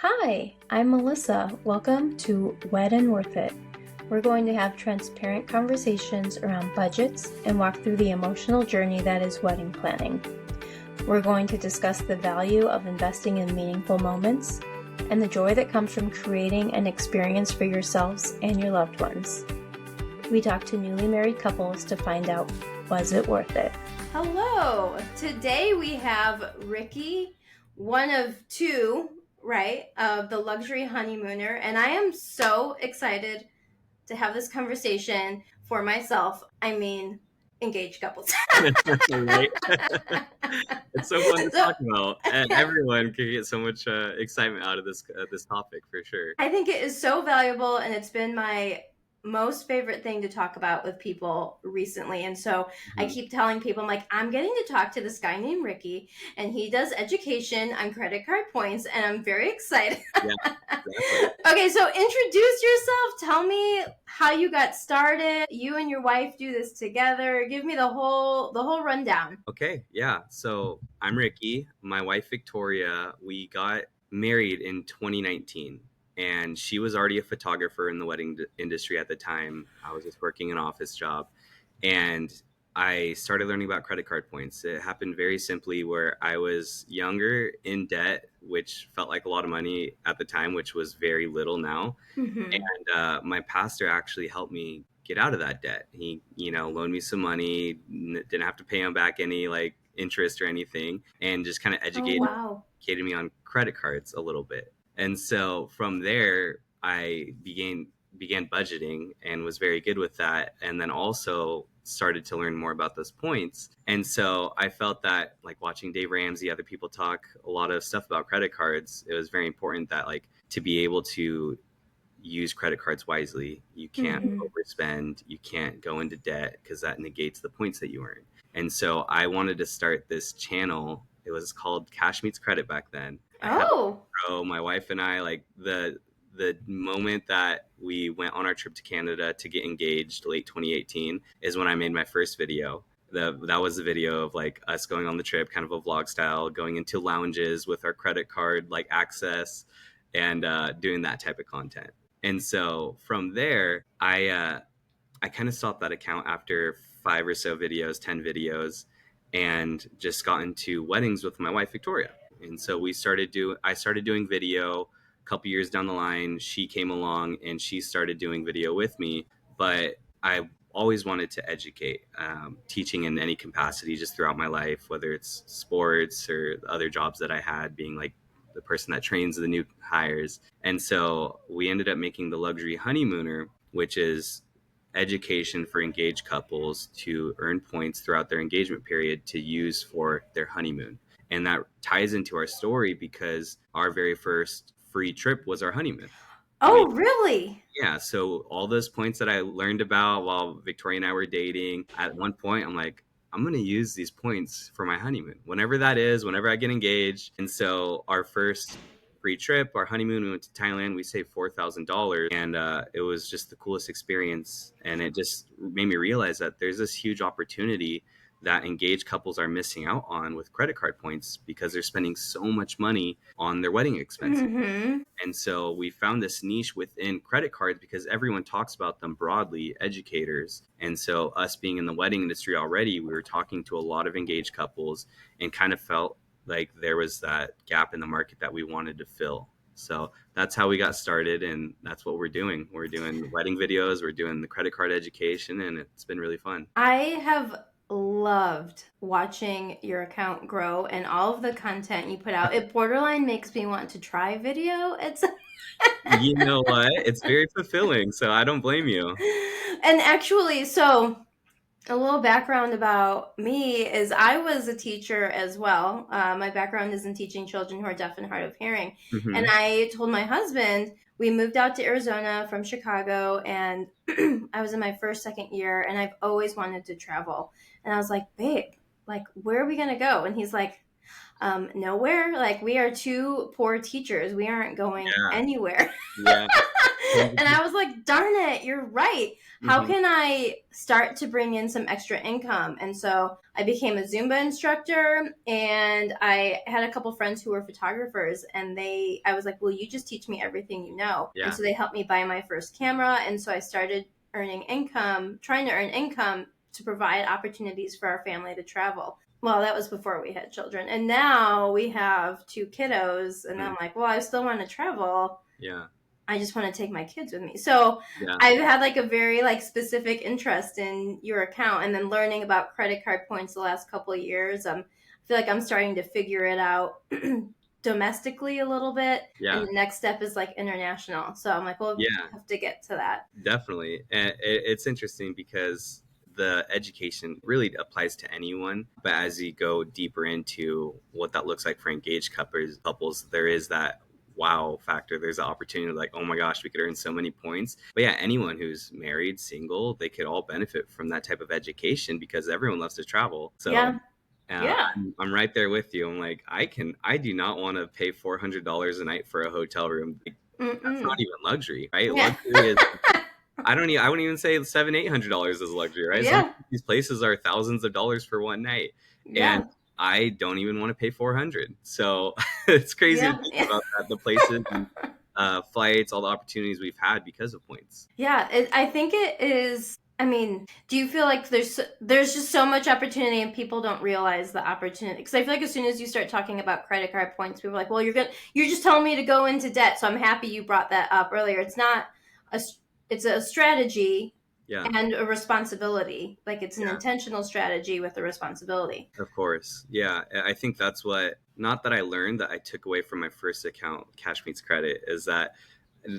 Hi, I'm Melissa. Welcome to Wed and Worth It. We're going to have transparent conversations around budgets and walk through the emotional journey that is wedding planning. We're going to discuss the value of investing in meaningful moments and the joy that comes from creating an experience for yourselves and your loved ones. We talk to newly married couples to find out, was it worth it? Hello. Today we have Ricky, one of two, right, of the Luxury Honeymooner, and I am so excited to have this conversation for myself. I mean, engaged couples. Right? It's so fun to So talk about, and everyone can get so much excitement out of this topic for sure. I think it is so valuable, and it's been my most favorite thing to talk about with people recently. And so I Mhm. keep telling people, I'm like, I'm getting to talk to this guy named Ricky, and he does education on credit card points, and I'm very excited. Yeah, exactly. Okay, so introduce yourself. Tell me how you got started. You and your wife do this together. Give me the whole rundown. Okay, yeah. So I'm Ricky. My wife Victoria. We got married in 2019, and she was already a photographer in the wedding industry at the time. I was just working an office job, and I started learning about credit card points. It happened very simply where I was younger, in debt, which felt like a lot of money at the time, which was very little now. Mm-hmm. And my pastor actually helped me get out of that debt. He, loaned me some money, didn't have to pay him back any like interest or anything, and just kind of Oh, wow. educated me on credit cards a little bit. And so from there, I began budgeting and was very good with that. And then also started to learn more about those points. And so I felt that like watching Dave Ramsey, other people talk a lot of stuff about credit cards, it was very important that like to be able to use credit cards wisely. You can't Mm-hmm. overspend. You can't go into debt because that negates the points that you earn. And so I wanted to start this channel. It was called Cash Meets Credit back then. I had Oh. my wife and I, like the moment that we went on our trip to Canada to get engaged, late 2018, is when I made my first video. That was the video of like us going on the trip, kind of a vlog style, going into lounges with our credit card like access, and doing that type of content. And so from there, I kind of stopped that account after five or so videos, 10 videos, and just got into weddings with my wife Victoria. And so I started doing video. A couple years down the line, she came along and she started doing video with me. But I always wanted to educate, teaching in any capacity just throughout my life, whether it's sports or other jobs that I had, being like the person that trains the new hires. And so we ended up making the Luxury Honeymooner, which is education for engaged couples to earn points throughout their engagement period to use for their honeymoon. And that ties into our story because our very first free trip was our honeymoon. We Oh, really? Yeah, so all those points that I learned about while Victoria and I were dating, at one point I'm like, I'm going to use these points for my honeymoon, whenever that is, whenever I get engaged. And so our first free trip, our honeymoon, we went to Thailand. We saved $4,000, and it was just the coolest experience. And it just made me realize that there's this huge opportunity that engaged couples are missing out on with credit card points because they're spending so much money on their wedding expenses. Mm-hmm. And so we found this niche within credit cards because everyone talks about them broadly, educators. And so, us being in the wedding industry already, we were talking to a lot of engaged couples and kind of felt like there was that gap in the market that we wanted to fill. So that's how we got started, and that's what we're doing. We're doing wedding videos, we're doing the credit card education, and it's been really fun. I have loved watching your account grow and all of the content you put out. It borderline makes me want to try video. It's You know what? It's very fulfilling, so I don't blame you. and actually, so a little background about me is I was a teacher as well. My background is in teaching children who are deaf and hard of hearing. And Hmm. I told my husband, we moved out to Arizona from Chicago, and I was in my first, second year, and I've always wanted to travel. And I was like, babe, like, where are we going to go? And he's like, Nowhere. Like, we are two poor teachers. We aren't going Yeah. anywhere. Yeah. And I was like, darn it, you're right. How Mm-hmm. can I start to bring in some extra income? And so I became a Zumba instructor, and I had a couple friends who were photographers, and I was like, well, you just teach me everything you know. And Yeah. so they helped me buy my first camera. And so I started earning income, trying to earn income to provide opportunities for our family to travel. Well, that was before we had children. And now we have two kiddos, and I'm like, well, I still want to travel. Yeah. I just want to take my kids with me. So Yeah. I've had like a very like specific interest in your account, and then learning about credit card points the last couple of years. I feel like I'm starting to figure it out domestically a little bit. And Yeah. the next step is like international. So I'm like, well, Yeah. I have to get to that. Definitely. And it's interesting because the education really applies to anyone. But as you go deeper into what that looks like for engaged couples, there is that wow factor. There's the opportunity like, oh my gosh, we could earn so many points. But yeah, anyone who's married, single, they could all benefit from that type of education because everyone loves to travel. So Yeah. Yeah. I'm right there with you. I'm like, I do not want to pay $400 a night for a hotel room. Like, that's not Mm-mm. even luxury, right? Yeah. Luxury is I wouldn't even say $700-800 is luxury, right? Some of Yeah. these places are thousands of dollars for one night, and Yeah. I don't even want to pay 400. So it's crazy to Yeah. think Yeah. about that. The places, and, flights, all the opportunities we've had because of points. Yeah, I think it is. I mean, do you feel like there's just so much opportunity and people don't realize the opportunity? Because I feel like as soon as you start talking about credit card points, people are like, "Well, you're just telling me to go into debt." So I'm happy you brought that up earlier. A it's a strategy Yeah. and a responsibility. Like, it's an Yeah. intentional strategy with a responsibility. Of course. Yeah. I think that's what, not that I learned, that I took away from my first account, Cash Meets Credit, is that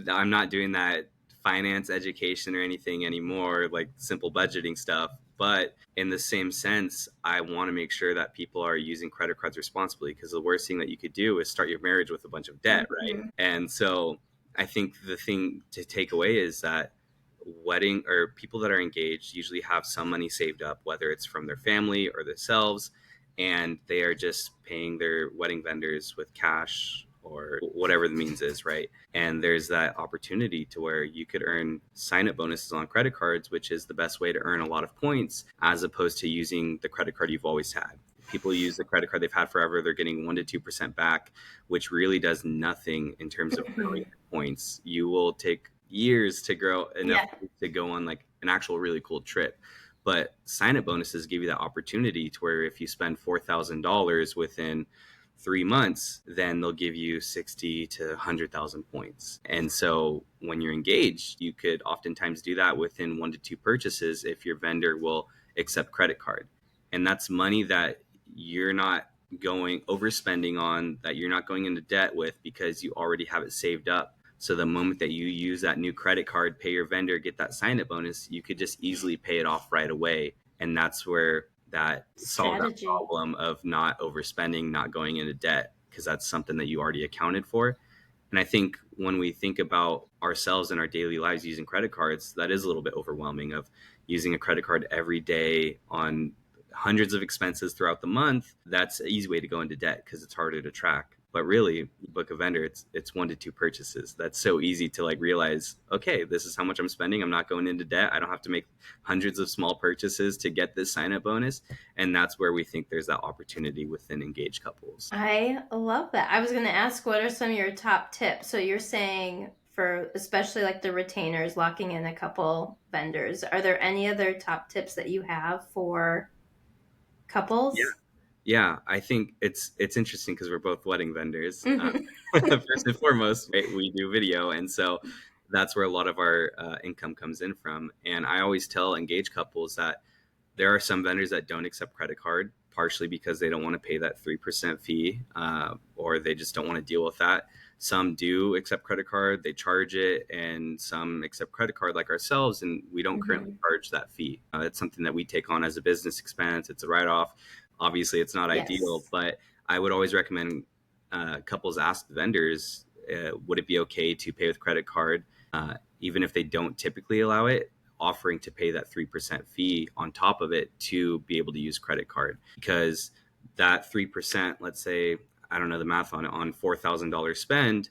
I'm not doing that finance education or anything anymore, like simple budgeting stuff. But in the same sense, I want to make sure that people are using credit cards responsibly, because the worst thing that you could do is start your marriage with a bunch of debt, right? Mm-hmm. And so I think the thing to take away is that wedding or people that are engaged usually have some money saved up, whether it's from their family or themselves, and they are just paying their wedding vendors with cash or whatever the means is, right? And there's that opportunity to where you could earn sign up bonuses on credit cards, which is the best way to earn a lot of points as opposed to using the credit card you've always had. People use the credit card they've had forever, they're getting 1 to 2% back, which really does nothing in terms of growing points. You will take years to grow enough Yeah. to go on like an actual really cool trip. But sign up bonuses give you that opportunity to where if you spend $4,000 within 3 months, then they'll give you 60 to 100,000 points. And so when you're engaged, you could oftentimes do that within 1 to 2 purchases if your vendor will accept credit card. And that's money that you're not going overspending on, that you're not going into debt with, because you already have it saved up. So the moment that you use that new credit card, pay your vendor, get that sign up bonus, you could just easily pay it off right away. And that's where that solve that Strategy. problem of not overspending, not going into debt, because that's something that you already accounted for. And I think when we think about ourselves in our daily lives using credit cards, that is a little bit overwhelming, of using a credit card every day on hundreds of expenses throughout the month. That's an easy way to go into debt because it's harder to track. But really, you book a vendor, it's 1 to 2 purchases. That's so easy to like realize, okay, this is how much I'm spending. I'm not going into debt. I don't have to make hundreds of small purchases to get this sign up bonus. And that's where we think there's that opportunity within engaged couples. I love that. I was going to ask, what are some of your top tips? So you're saying for especially like the retainers, locking in a couple vendors. Are there any other top tips that you have for Yeah. couples? Yeah, I think it's interesting because we're both wedding vendors. Mhm. First and foremost, right, we do video, and so that's where a lot of our income comes in from. And I always tell engaged couples that there are some vendors that don't accept credit card, partially because they don't want to pay that 3% fee, or they just don't want to deal with that. Some do accept credit card, they charge it, and some accept credit card like ourselves, and we don't currently Mhm. charge that fee. It's something that we take on as a business expense. It's a write off. Obviously, it's not ideal, Yes. but I would always recommend couples ask vendors, would it be okay to pay with credit card, even if they don't typically allow it, offering to pay that 3% fee on top of it to be able to use credit card. Because that 3%, let's say, I don't know the math on it, on $4,000 spend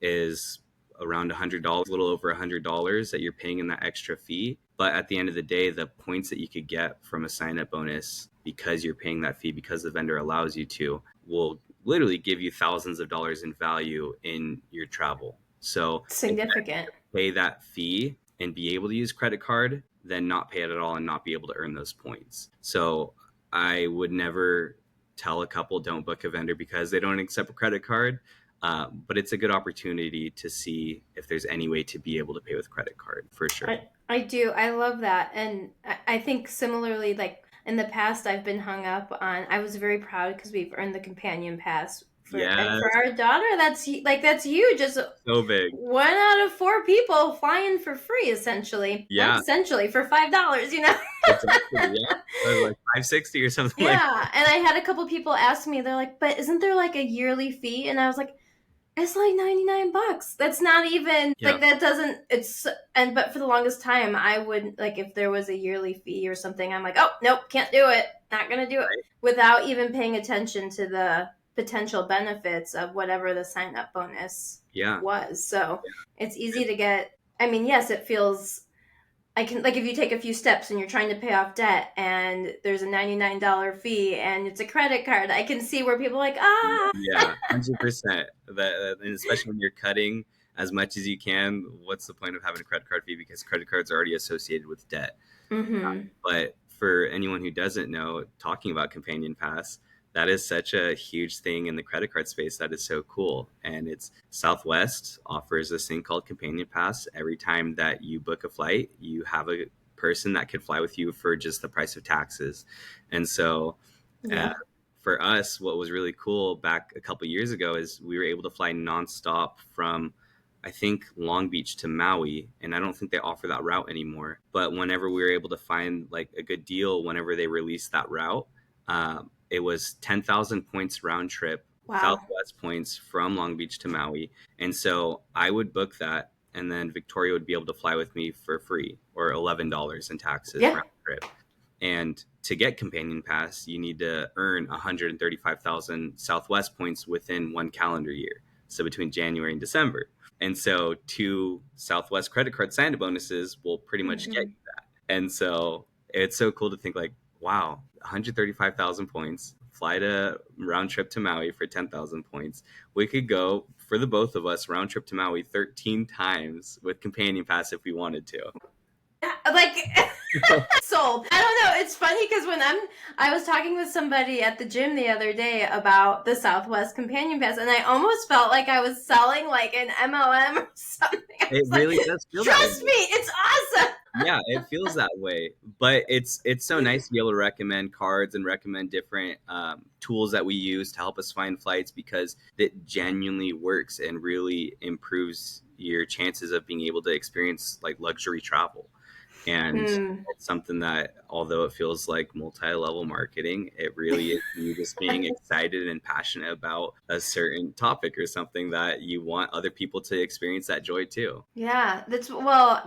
is around $100, a little over $100 that you're paying in that extra fee. But at the end of the day, the points that you could get from a sign up bonus, because you're paying that fee, because the vendor allows you to, will literally give you thousands of dollars in value in your travel. So Significant. pay that fee and be able to use credit card than not pay it at all and not be able to earn those points. So I would never tell a couple don't book a vendor because they don't accept a credit card. But it's a good opportunity to see if there's any way to be able to pay with credit card, for sure. I do. I love that. And I think similarly, like in the past, I've been hung up on, I was very proud because we've earned the companion pass. And for our daughter, that's huge. Just So big. 1 out of 4 people flying for free, essentially. Yeah. Well, essentially for $5, you know? Exactly, yeah. Or like $5.60 or something like that. Yeah. And I had a couple people ask me, they're like, but isn't there like a yearly fee? And I was like, it's like $99. That's not even like that doesn't but for the longest time I would like if there was a yearly fee or something, I'm like, oh nope, can't do it. Not gonna do it without even paying attention to the potential benefits of whatever the sign up bonus was. So it's easy to get. I mean, yes, it feels I can, like, if you take a few steps and you're trying to pay off debt and there's a $99 fee and it's a credit card, I can see where people are like, ah. Yeah, 100%. And especially when you're cutting as much as you can, what's the point of having a credit card fee? Because credit cards are already associated with debt. Mm-hmm. But for anyone who doesn't know, talking about Companion Pass, that is such a huge thing in the credit card space. That is so cool. And it's Southwest offers this thing called Companion Pass. Every time that you book a flight, you have a person that could fly with you for just the price of taxes. And so for us, what was really cool back a couple years ago is we were able to fly nonstop from, I think, Long Beach to Maui. And I don't think they offer that route anymore. But whenever we were able to find like a good deal, whenever they released that route, it was 10,000 points round trip, Southwest points from Long Beach to Maui. And so I would book that, and then Victoria would be able to fly with me for free, or $11 in taxes round trip. And to get Companion Pass, you need to earn 135,000 Southwest points within 1 calendar year. So between January and December. And so 2 Southwest credit card sign-up bonuses will pretty much get you that. And so it's so cool to think like, wow, 135,000 points, fly to round trip to Maui for 10,000 points. We could go for the both of us round trip to Maui 13 times with Companion Pass if we wanted to. Like, sold. I don't know. It's funny because when I was talking with somebody at the gym the other day about the Southwest Companion Pass, and I almost felt like I was selling like an MLM or something. It really does feel Trust me, it's awesome. Yeah, it feels that way. But it's so nice to be able to recommend cards and recommend different tools that we use to help us find flights, because it genuinely works and really improves your chances of being able to experience like luxury travel. And it's something that, although it feels like multi-level marketing, it really is you just being excited and passionate about a certain topic or something that you want other people to experience that joy too. Yeah,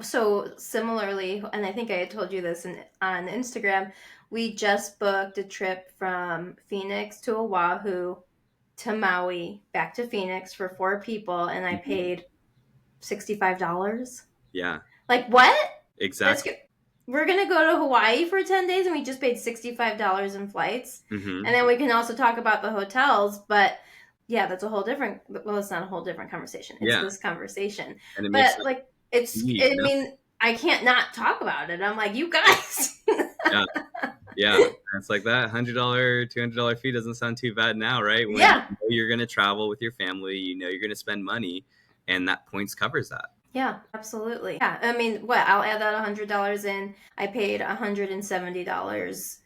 so similarly, and I think I had told you this on Instagram, we just booked a trip from Phoenix to Oahu to Maui, back to Phoenix for 4 people, and I paid $65. Yeah. Like, what? Exactly. We're going to go to Hawaii for 10 days and we just paid $65 in flights. Mm-hmm. And then we can also talk about the hotels. But yeah, that's a whole different, well, it's not a whole different conversation. It's this conversation. And it but like, I mean, I can't not talk about it. I'm like, you guys. Yeah. It's like that $100, $200 fee doesn't sound too bad now, right? When you know you're going to travel with your family, you know you're going to spend money, and that points covers that. Yeah, absolutely. Yeah, I mean, I'll add that $100 in. I paid $170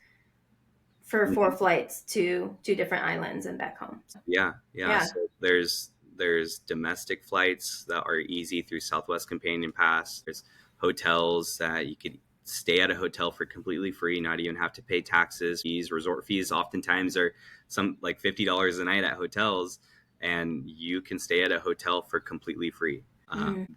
for 4 flights to 2 different islands and back home. Yeah. So there's domestic flights that are easy through Southwest Companion Pass. There's hotels that you could stay at a hotel for completely free, not even have to pay taxes. Fees, resort fees oftentimes are some like $50 a night at hotels, and you can stay at a hotel for completely free.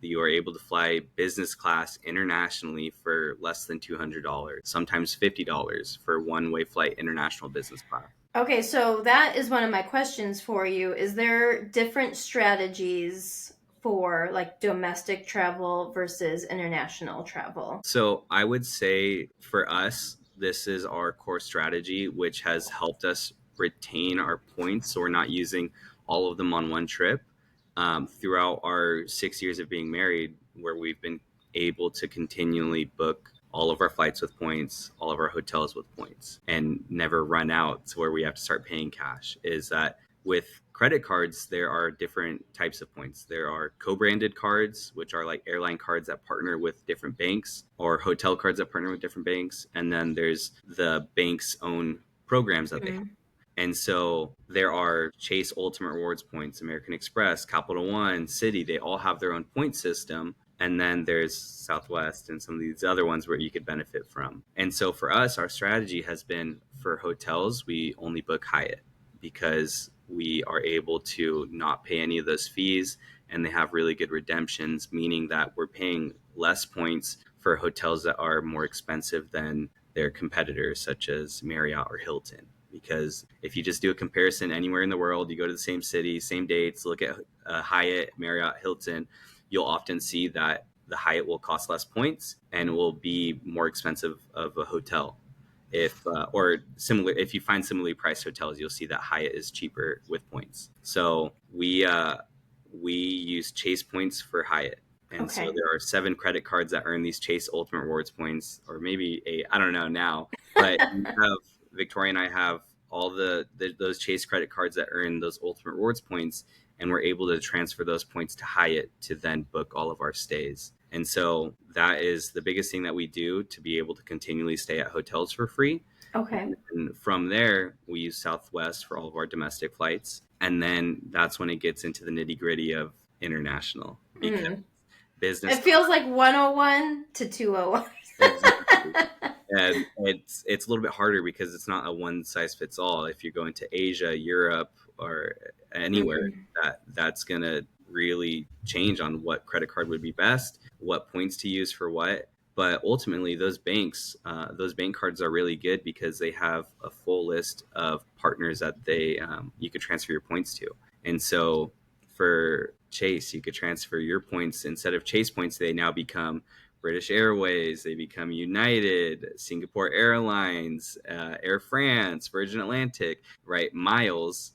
You are able to fly business class internationally for less than $200, sometimes $50 for one-way flight international business class. Okay, so that is one of my questions for you. Is there different strategies for like domestic travel versus international travel? So I would say for us, this is our core strategy, which has helped us retain our points. So we're not using all of them on one trip. Throughout our 6 years of being married, where we've been able to continually book all of our flights with points, all of our hotels with points, and never run out to where we have to start paying cash, is that with credit cards, there are different types of points. There are co-branded cards, which are like airline cards that partner with different banks, or hotel cards that partner with different banks. And then there's the bank's own programs that they have. Mm. And so there are Chase Ultimate Rewards points, American Express, Capital One, Citi. They all have their own point system. And then there's Southwest and some of these other ones where you could benefit from. And so for us, our strategy has been for hotels, we only book Hyatt because we are able to not pay any of those fees, and they have really good redemptions, meaning that we're paying less points for hotels that are more expensive than their competitors, such as Marriott or Hilton. Because if you just do a comparison anywhere in the world, you go to the same city, same dates, look at Hyatt, Marriott, Hilton, you'll often see that the Hyatt will cost less points and will be more expensive of a hotel. If or similar, if you find similarly priced hotels, you'll see that Hyatt is cheaper with points. So we use Chase points for Hyatt. And so Okay. there are 7 credit cards that earn these Chase Ultimate Rewards points, or maybe 8, I don't know now. But we have, Victoria and I have all those Chase credit cards that earn those Ultimate Rewards points, and we're able to transfer those points to Hyatt to then book all of our stays. And so that is the biggest thing that we do to be able to continually stay at hotels for free. Okay. And from there, we use Southwest for all of our domestic flights. And then that's when it gets into the nitty gritty of international, because Mm. business It feels like 101 to 201. exactly. And it's a little bit harder because it's not a one size fits all. If you're going to Asia, Europe, or anywhere, Mm. that's gonna really change on what credit card would be best, what points to use for what. But ultimately, those bank cards are really good because they have a full list of partners that they you could transfer your points to. And so for Chase, you could transfer your points instead of Chase points. They now become British Airways, they become United, Singapore Airlines, Air France, Virgin Atlantic, right? Miles.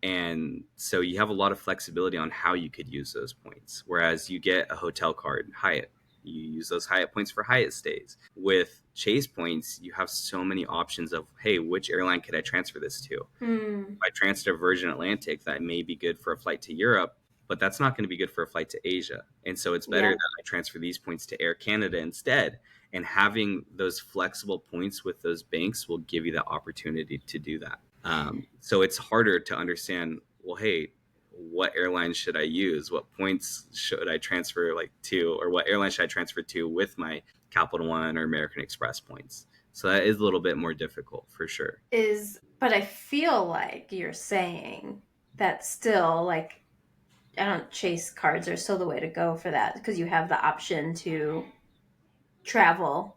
And so you have a lot of flexibility on how you could use those points. Whereas you get a hotel card, Hyatt, you use those Hyatt points for Hyatt stays. With Chase points, you have so many options of, hey, which airline could I transfer this to? Mm. I transfer to Virgin Atlantic, that may be good for a flight to Europe, but that's not going to be good for a flight to Asia. And so it's better Yeah. that I transfer these points to Air Canada instead. And having those flexible points with those banks will give you the opportunity to do that. So it's harder to understand, well, hey, what airline should I use? What points should I transfer like to, or what airline should I transfer to with my Capital One or American Express points? So that is a little bit more difficult for sure. But I feel like you're saying that still, like, I don't chase cards are still the way to go for that because you have the option to travel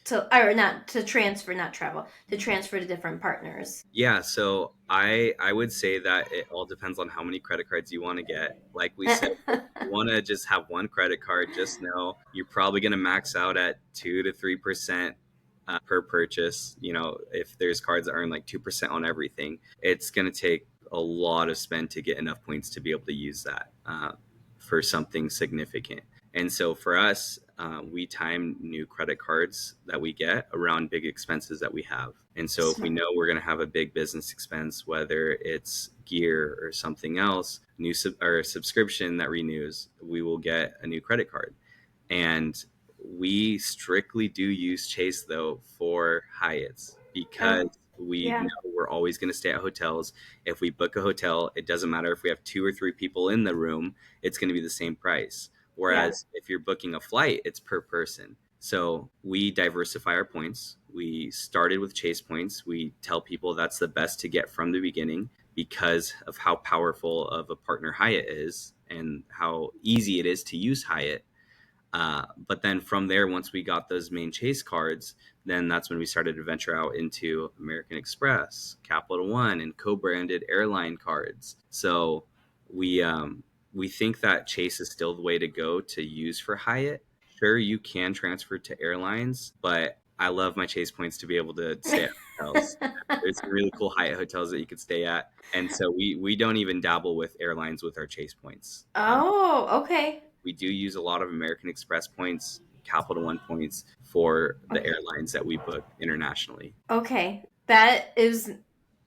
to, or not to transfer, not travel, to transfer to different partners. Yeah, so I would say that it all depends on how many credit cards you want to get. Like we said, if you want to just have one credit card, just know you're probably going to max out at 2 to 3% per purchase. You know, if there's cards that earn like 2% on everything, it's going to take a lot of spend to get enough points to be able to use that for something significant. And so for us, we time new credit cards that we get around big expenses that we have. And so if we know we're going to have a big business expense, whether it's gear or something else, or a subscription that renews, we will get a new credit card. And we strictly do use Chase though for Hyatts because Oh, we yeah. know we're always going to stay at hotels. If we book a hotel, it doesn't matter if we have 2 or 3 people in the room, it's going to be the same price. Yeah. Whereas if you're booking a flight, it's per person. So we diversify our points. We started with Chase points. We tell people that's the best to get from the beginning because of how powerful of a partner Hyatt is and how easy it is to use Hyatt. But then from there, once we got those main Chase cards, then that's when we started to venture out into American Express, Capital One, and co-branded airline cards. So we we think that Chase is still the way to go to use for Hyatt. Sure, you can transfer to airlines, but I love my Chase points to be able to stay at hotels. There's some really cool Hyatt hotels that you could stay at, and so we don't even dabble with airlines with our Chase points. Oh, okay. We do use a lot of American Express points, Capital One points for the Okay. airlines that we book internationally. Okay. That is,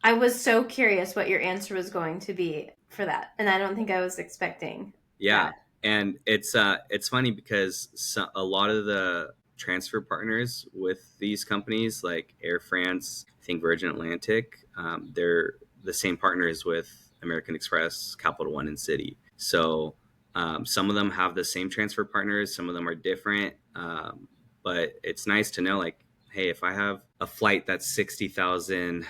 I was so curious what your answer was going to be for that. And I don't think I was expecting Yeah, that. and it's funny because a lot of the transfer partners with these companies, like Air France, I think Virgin Atlantic, they're the same partners with American Express, Capital One, and Citi. So some of them have the same transfer partners, some of them are different, but it's nice to know, like, hey, if I have a flight that's 60,000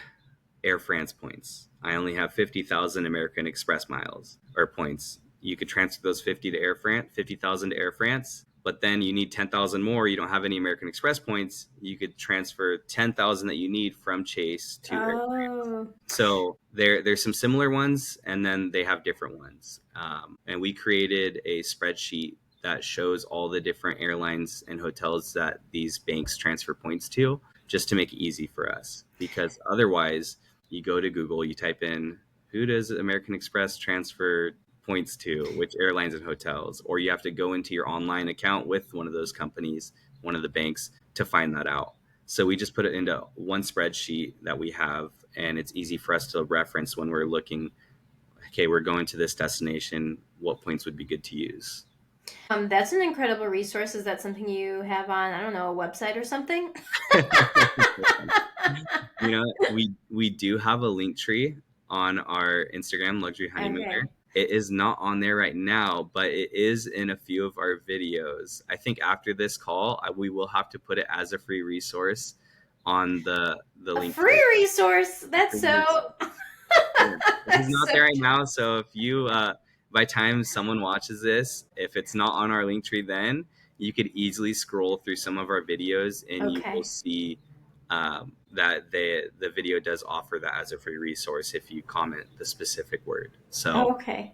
Air France points. I only have 50,000 American Express miles or points. You could transfer those 50,000 to Air France, but then you need 10,000 more. You don't have any American Express points. You could transfer 10,000 that you need from Chase to Air. Oh, So there's some similar ones, and then they have different ones. And we created a spreadsheet that shows all the different airlines and hotels that these banks transfer points to, just to make it easy for us. Because otherwise, you go to Google, you type in who does American Express transfer points to, which airlines and hotels, or you have to go into your online account with one of those companies, one of the banks, to find that out. So we just put it into one spreadsheet that we have, and it's easy for us to reference when we're looking, okay, we're going to this destination, what points would be good to use. that's an incredible resource. Is that something you have on, I don't know, a website or something? You know, we do have a link tree on our Instagram, Luxury Honeymooner. Okay. It is not on there right now, but it is in a few of our videos. I think after this call, we will have to put it as a free resource on the A link free tree. resource. That's Free resource. so. Yeah. It is That's not so there right cute. now, so if you by time someone watches this, if it's not on our link tree, then you could easily scroll through some of our videos and you will Okay. see that the video does offer that as a free resource if you comment the specific word. So Okay.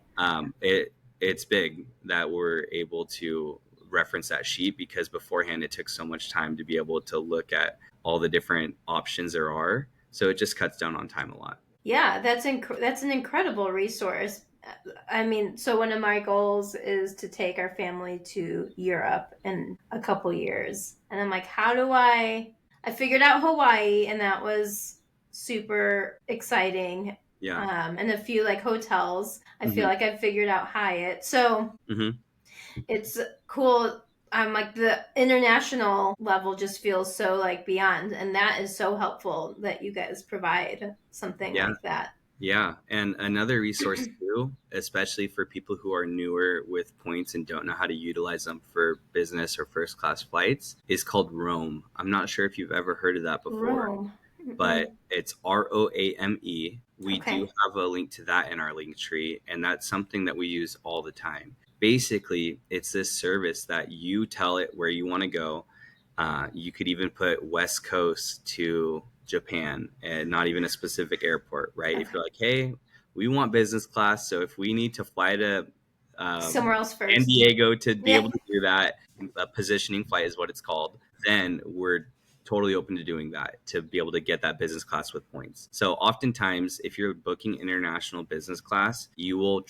it's big that we're able to reference that sheet, because beforehand it took so much time to be able to look at all the different options there are. So it just cuts down on time a lot. Yeah, that's an incredible resource. I mean, so one of my goals is to take our family to Europe in a couple years. And I'm like, how do I figured out Hawaii, and that was super exciting. Yeah. And a few like hotels. I feel Hmm. like I figured out Hyatt. So Hmm. it's cool. I'm like, the international level just feels so like beyond, and that is so helpful that you guys provide something Yeah. like that. Yeah. And another resource too, especially for people who are newer with points and don't know how to utilize them for business or first class flights, is called Roam. I'm not sure if you've ever heard of that before, Rome. but Mm-mm. it's ROAME. We do Okay. have a link to that in our link tree, and that's something that we use all the time. Basically, it's this service that you tell it where you want to go. You could even put West Coast to Japan and not even a specific airport, right? If Okay. you're like, hey, we want business class, so if we need to fly to Somewhere else San first. Diego to be Yeah. able to do that, a positioning flight is what it's called, then we're totally open to doing that to be able to get that business class with points. So oftentimes, if you're booking international business class, you will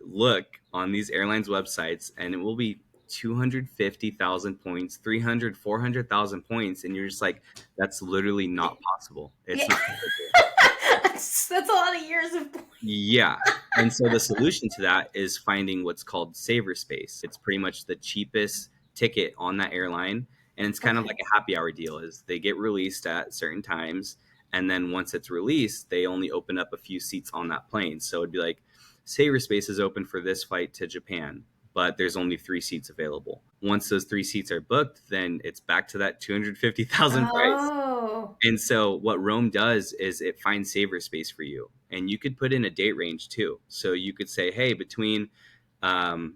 look on these airlines websites and it will be 250,000 points, 300, 400,000 points, and you're just like, that's literally not possible. Yeah. It's not. That's a lot of years of. Yeah. And so the solution to that is finding what's called saver space. It's pretty much the cheapest ticket on that airline. And it's kind of like Okay. a happy hour deal, is they get released at certain times. And then once it's released, they only open up a few seats on that plane. So it'd be like, saver space is open for this flight to Japan, but there's only 3 seats available. Once those 3 seats are booked, then it's back to that 250,000 price. Oh. And so what Rome does is it finds saver space for you, and you could put in a date range too. So you could say, hey, between um,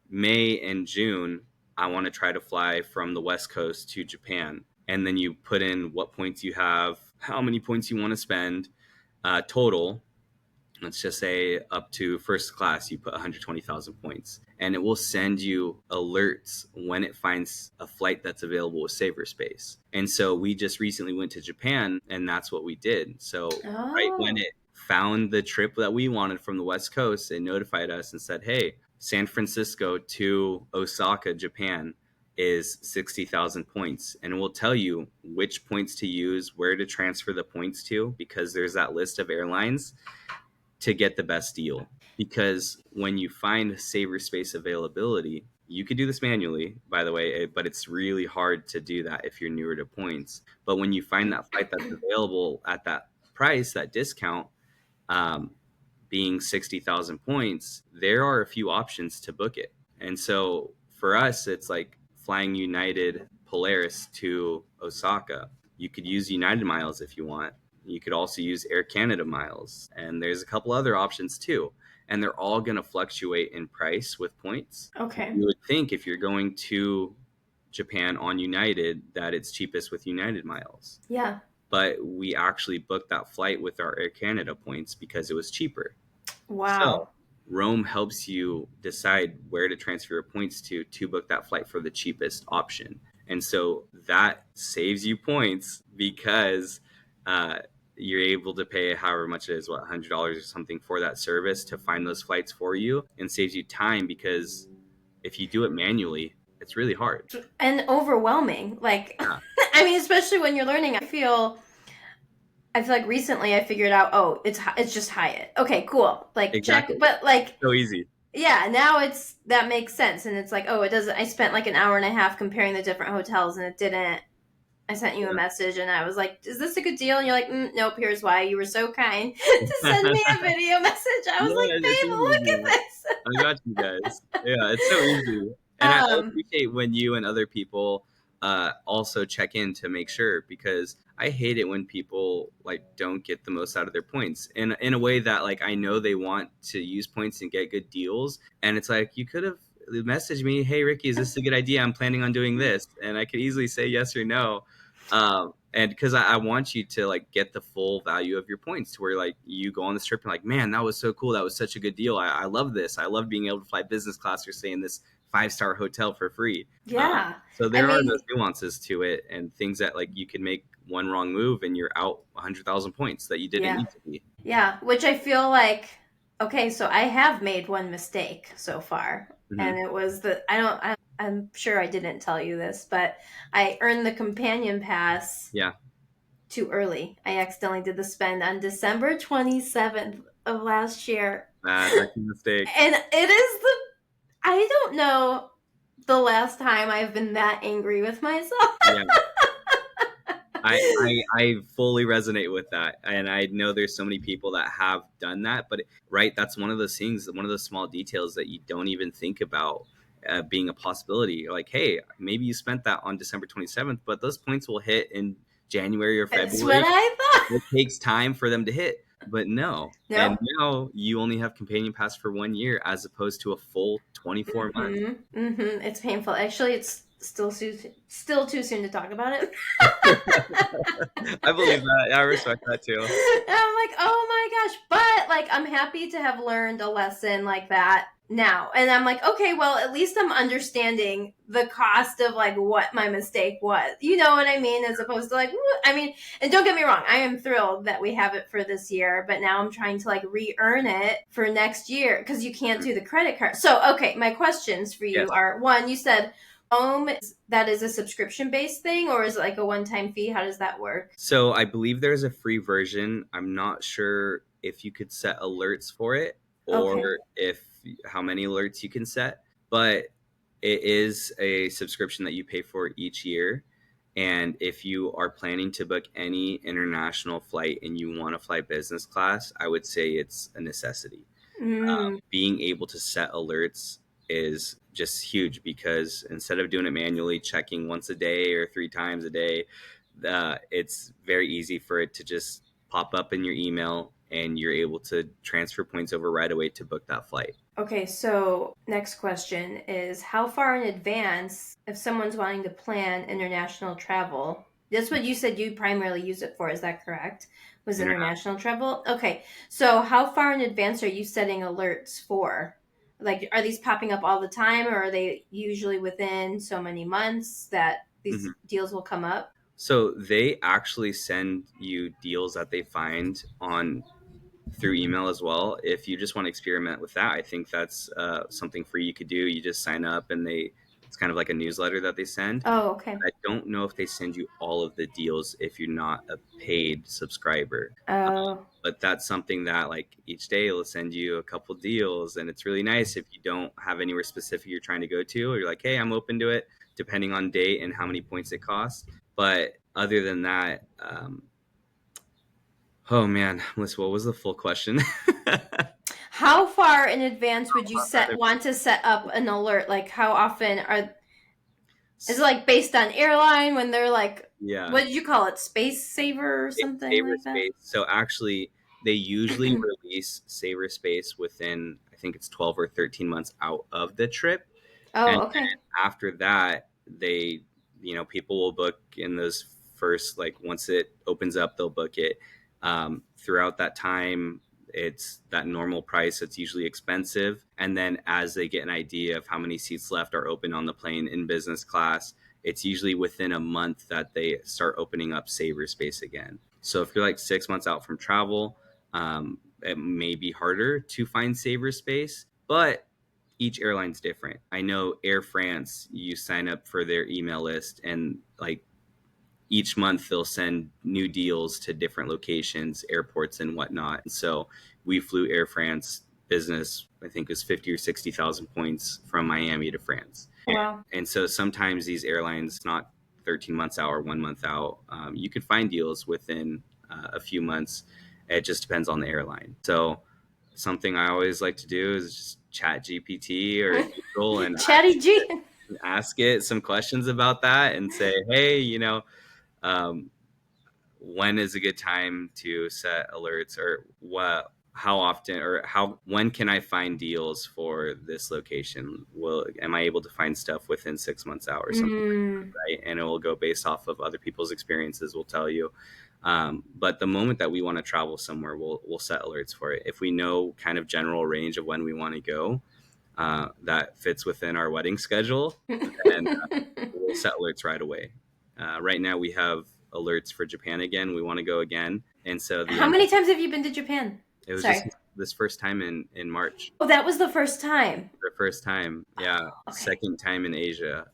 May and June, I want to try to fly from the West Coast to Japan. and then you put in what points you have, how many points you want to spend total. Let's just say up to first class, you put 120,000 points, and it will send you alerts when it finds a flight that's available with saver space. And so we just recently went to Japan, and that's what we did. So right when Oh. it found the trip that we wanted from the West Coast, it notified us and said, hey, San Francisco to Osaka, Japan is 60,000 points. And it will tell you which points to use, where to transfer the points to, because there's that list of airlines to get the best deal. Because when you find saver space availability, you could do this manually, by the way, but it's really hard to do that if you're newer to points. But when you find that flight that's available at that price, that discount, um, being 60,000 points, there are a few options to book it. And so for us, it's like flying United Polaris to Osaka. You could use United miles if you want. You could also use Air Canada miles. And there's a couple other options too. And they're all going to fluctuate in price with points. Okay. You would think if you're going to Japan on United that it's cheapest with United miles. Yeah. But we actually booked that flight with our Air Canada points because it was cheaper. Wow. So Rome helps you decide where to transfer your points to book that flight for the cheapest option. And so that saves you points because you're able to pay however much it is, what, $100 or something for that service to find those flights for you, and saves you time because if you do it manually, it's really hard. And overwhelming. Like, Yeah, I mean, especially when you're learning, I feel like recently I figured out, oh, it's just Hyatt. Okay, cool. Like check, exactly. but like So easy. yeah, now that makes sense, and it's like, oh, it doesn't. I spent like an hour and a half comparing the different hotels, and it didn't. I sent you a message, and I was like, "Is this a good deal?" And you're like, "Nope. Here's why." You were so kind to send me a video message. I was Yeah, like, it's "Babe, look easy. at this." I got you guys. Yeah, it's so easy. And I Um, appreciate when you and other people also check in to make sure, because I hate it when people like don't get the most out of their points in a way that like I know they want to use points and get good deals. And it's like, you could have messaged me, hey, Ricky, is this a good idea? I'm planning on doing this. And I could easily say yes or no. And because I want you to like get the full value of your points to where like you go on this trip and like, man, that was so cool. That was such a good deal. I love this. I love being able to fly business class or stay in this 5-star hotel for free. yeah, So I there are mean, those nuances to it and things that like you can make one wrong move and you're out 100,000 points that you didn't yeah, need to be. yeah. Which I feel like, okay, so I have made one mistake so far, Hmm. and it was that I don't. I'm sure I didn't tell you this, but I earned the companion pass Yeah, too early. I accidentally did the spend on December 27th of last year. bad rookie mistake. And it is I don't know the last time I've been that angry with myself. Yeah. I fully resonate with that, and I know there's so many people that have done that. But right, that's one of those things, one of those small details that you don't even think about being a possibility. You're like, hey, maybe you spent that on December 27th, but those points will hit in January or That's what February. I thought. It takes time for them to hit, but no. And No. now you only have companion pass for 1 year as opposed to a full 24 months. It's painful. Actually, it's still too soon to talk about it. I believe that. I respect that too. And I'm like, oh my gosh. But like, I'm happy to have learned a lesson like that now. And I'm like, okay, well, at least I'm understanding the cost of like what my mistake was. You know what I mean? As opposed to like, I mean, and don't get me wrong, I am thrilled that we have it for this year, but now I'm trying to like re-earn it for next year because you can't do the credit card. So, okay, my questions for you Yes. are, one, you said that is a subscription based thing, or is it like a one-time fee? How does that work? So I believe there's a free version. I'm not sure if you could set alerts for it Okay. or if how many alerts you can set, but it is a subscription that you pay for each year. And if you are planning to book any international flight and you want to fly business class, I would say it's a necessity. Mm, Being able to set alerts is just huge because instead of doing it manually, checking once a day or 3 times a day, it's very easy for it to just pop up in your email and you're able to transfer points over right away to book that flight. okay, so next question is how far in advance, if someone's wanting to plan international travel, That's what you said you primarily use it for. Is that correct? Was Internet. international travel? Okay. So how far in advance are you setting alerts for? Like, are these popping up all the time, or are they usually within so many months that these Mhm. deals will come up? So they actually send you deals that they find on through email as well. If you just want to experiment with that, I think that's something free you could do. You just sign up, and it's kind of like a newsletter that they send. Oh, okay. I don't know if they send you all of the deals if you're not a paid subscriber. Oh, But that's something that like each day it'll send you a couple deals, and it's really nice if you don't have anywhere specific you're trying to go to, or you're like, hey, I'm open to it, depending on date and how many points it costs. But other than that, oh man, Melissa, what was the full question? how far in advance would you want to set up an alert? Like, how often is it like based on airline when they're like, Yeah. what did you call it? Space saver or something Saver like that? space. So actually, they usually release Saver Space within, I think it's 12 or 13 months out of the trip. And Oh, okay. then after that, people will book in those first, like once it opens up, they'll book it. Throughout that time, it's that normal price. It's usually expensive. And then as they get an idea of how many seats left are open on the plane in business class, it's usually within a month that they start opening up Saver Space again. So if you're like 6 months out from travel, it may be harder to find Saver Space, but each airline's different. I know Air France, you sign up for their email list, and like each month they'll send new deals to different locations, airports, and whatnot. So we flew Air France business, I think it was 50 or 60,000 points from Miami to France. Wow. And so sometimes these airlines, not 13 months out or 1 month out, you could find deals within a few months. It just depends on the airline. So something I always like to do is just chat GPT or Google and Chatty G. ask it some questions about that and say, hey, um, when is a good time to set alerts, or how often, or when can I find deals for this location? Am I able to find stuff within 6 months out or something like Mm. that, right? And it will go based off of other people's experiences, will tell you. But the moment that we want to travel somewhere, we'll set alerts for it. If we know kind of general range of when we want to go, that fits within our wedding schedule, then we'll set alerts right away. Right now, we have alerts for Japan again. We want to go again, and so How many times have you been to Japan? it was just Sorry. this first time in March. Oh, that was the first time. The first time, yeah, Okay. second time in Asia,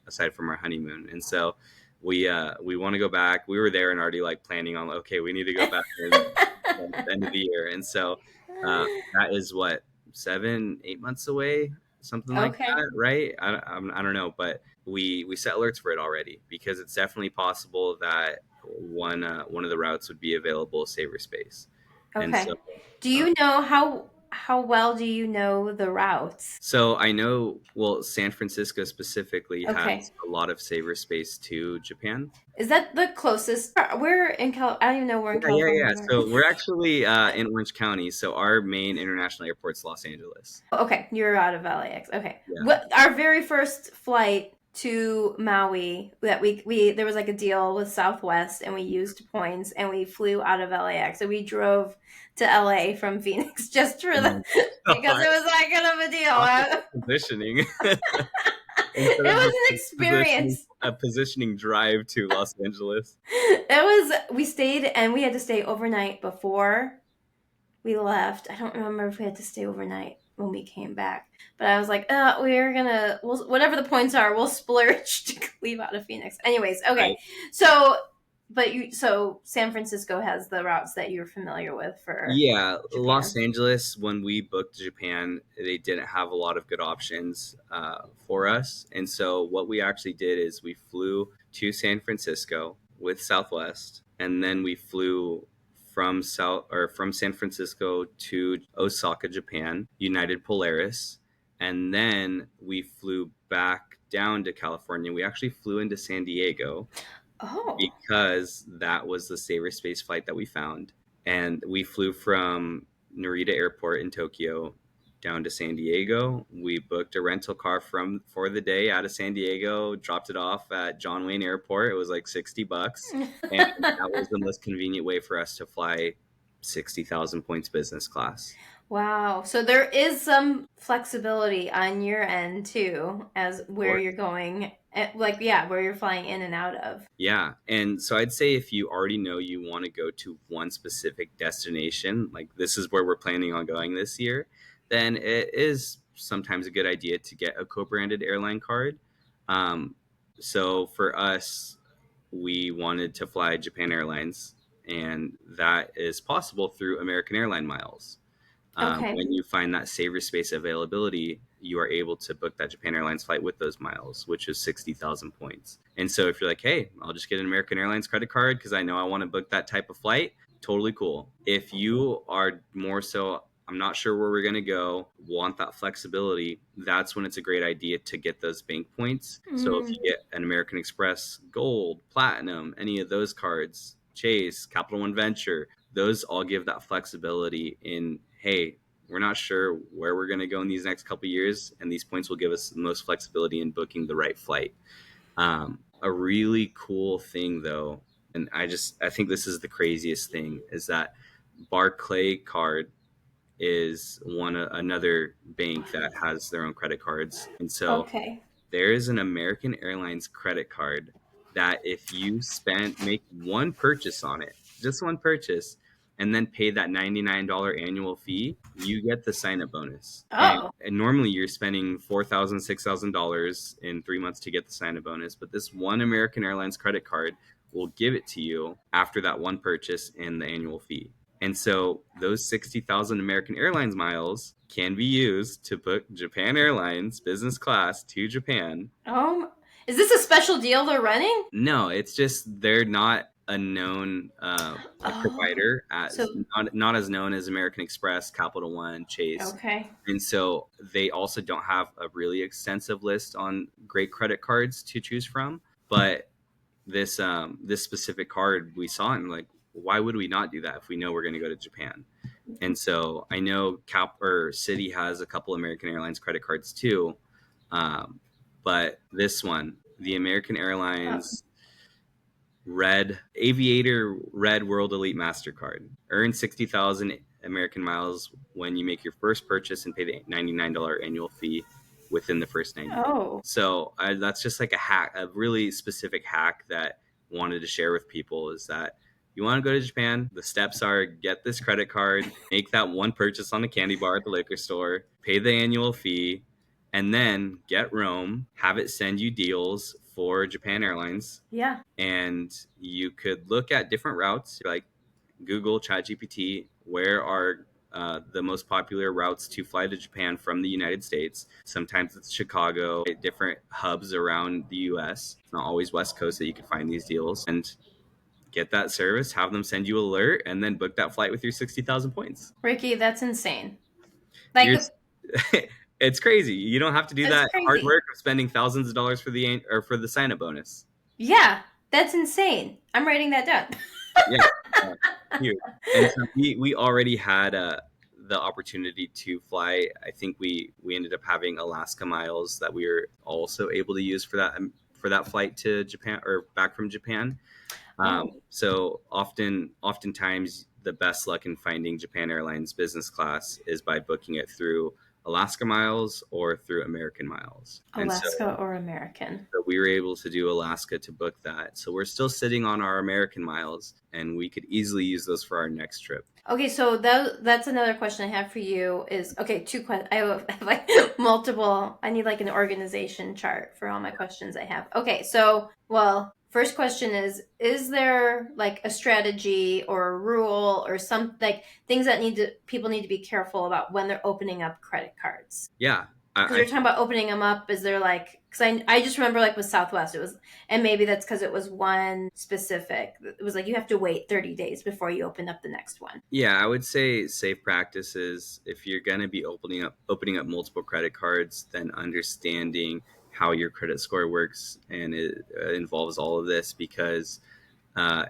aside from our honeymoon, and so we want to go back. We were there and already like planning on, okay, we need to go back in the end of the year, and so that is what 7, 8 months away, something like Okay. that, right? I don't know, but we set alerts for it already because it's definitely possible that one of the routes would be available Saver Space, and so. Okay. Do uh, you know how well do you know the routes? So I know, well, San Francisco specifically Okay. has a lot of Saver Space to Japan. Is that the closest? We're in Cal. I don't even know where in Yeah, yeah, California yeah. we are. So we're actually in Orange County. So our main international airport's Los Angeles. Okay, you're out of LAX. Okay. Yeah. What our very first flight to Maui that we there was like a deal with Southwest and we used points and we flew out of LAX. So we drove to LA from Phoenix just for Oh my the because it was that kind of a deal. Awesome positioning. It Instead of was an positioning, experience. a positioning drive to Los Angeles. It was we stayed and we had to stay overnight before we left. I don't remember if we had to stay overnight when we came back, but I was like, whatever the points are, we'll splurge to leave out of Phoenix. Anyways, Right. okay. So, so San Francisco has the routes that you're familiar with for Yeah, Los Japan. Angeles, when we booked Japan, they didn't have a lot of good options for us. And so what we actually did is we flew to San Francisco with Southwest, and then we flew from San Francisco to Osaka, Japan, United Polaris, and then we flew back down to California. We actually flew into San Diego Oh, because that was the Saver Space flight that we found. And we flew from Narita Airport in Tokyo down to San Diego. We booked a rental car for the day out of San Diego, dropped it off at John Wayne Airport. It was like $60, and that was the most convenient way for us to fly 60,000 points business class. Wow. So there is some flexibility on your end too, as where Or you're going, like, yeah, where you're flying in and out of. Yeah. And so I'd say if you already know you want to go to one specific destination, like this is where we're planning on going this year, then it is sometimes a good idea to get a co-branded airline card. Um, so for us, we wanted to fly Japan Airlines, and that is possible through American Airline miles. Okay. When you find that saver space availability, you are able to book that Japan Airlines flight with those miles, which is 60,000 points. And so if you're like, hey, I'll just get an American Airlines credit card because I know I want to book that type of flight, totally cool. If you are more so, I'm not sure where we're going to go, want that flexibility, that's when it's a great idea to get those bank points. So if Mm, you get an American Express Gold, Platinum, any of those cards, Chase, Capital One Venture, those all give that flexibility in, hey, we're not sure where we're going to go in these next couple of years, and these points will give us the most flexibility in booking the right flight. A really cool thing though, and I think this is the craziest thing, is that Barclay card is another bank that has their own credit cards. And so okay. there is an American Airlines credit card that if you make one purchase on it, just one purchase, and then pay that $99 annual fee, you get the sign up bonus. Oh, And normally you're spending $4,000, $6,000 in 3 months to get the sign up bonus. But this one American Airlines credit card will give it to you after that one purchase and the annual fee. And so those 60,000 American Airlines miles can be used to book Japan Airlines business class to Japan. is this a special deal they're running? No, it's just they're not a known Oh, provider, so as not as known as American Express, Capital One, Chase. okay. And so they also don't have a really extensive list on great credit cards to choose from. But this specific card we saw, and like, why would we not do that if we know we're going to go to Japan? And so I know Cap or Citi has a couple American Airlines credit cards too, but this one, the American Uh, Airlines Red Aviator Red World Elite Mastercard, earn 60,000 American miles when you make your first purchase and pay the $99 annual fee within the first 90 days. oh, So that's just like a hack, a really specific hack that I wanted to share with people, is that you want to go to Japan, the steps are get this credit card, make that one purchase on the candy bar at the liquor store, pay the annual fee, and then get Rome, have it send you deals for Japan Airlines, yeah. and you could look at different routes, like Google, ChatGPT, where are the most popular routes to fly to Japan from the United States. Sometimes it's Chicago, different hubs around the US. It's not always West Coast that you can find these deals. And get that service, have them send you an alert, and then book that flight with your 60,000 points. Ricky, that's insane. You're, Like, it's crazy. You don't have to do that's that hard crazy. work of spending thousands of dollars for the sign up bonus. Yeah, that's insane. I'm writing that down. Yeah, huge. And so we already had the opportunity to fly. I think we ended up having Alaska miles that we were also able to use for that flight to Japan or back from Japan. Oh, So oftentimes the best luck in finding Japan Airlines business class is by booking it through Alaska miles or through American miles. And so Alaska or American. we were able to do Alaska to book that. So we're still sitting on our American miles, and we could easily use those for our next trip. Okay, so that's another question I have for you is okay, two questions. I have like multiple. I need like an organization chart for all my questions I have. Okay, so well, first question is there like a strategy or a rule or some like things that people need to be careful about when they're opening up credit cards? Yeah, Because I you're talking about opening them up. Is there like, because I just remember like with Southwest, it was, and maybe that's because it was one specific. It was like you have to wait 30 days before you open up the next one. yeah, I would say safe practices, if you're going to be opening up multiple credit cards, then understanding how your credit score works, and it involves all of this, because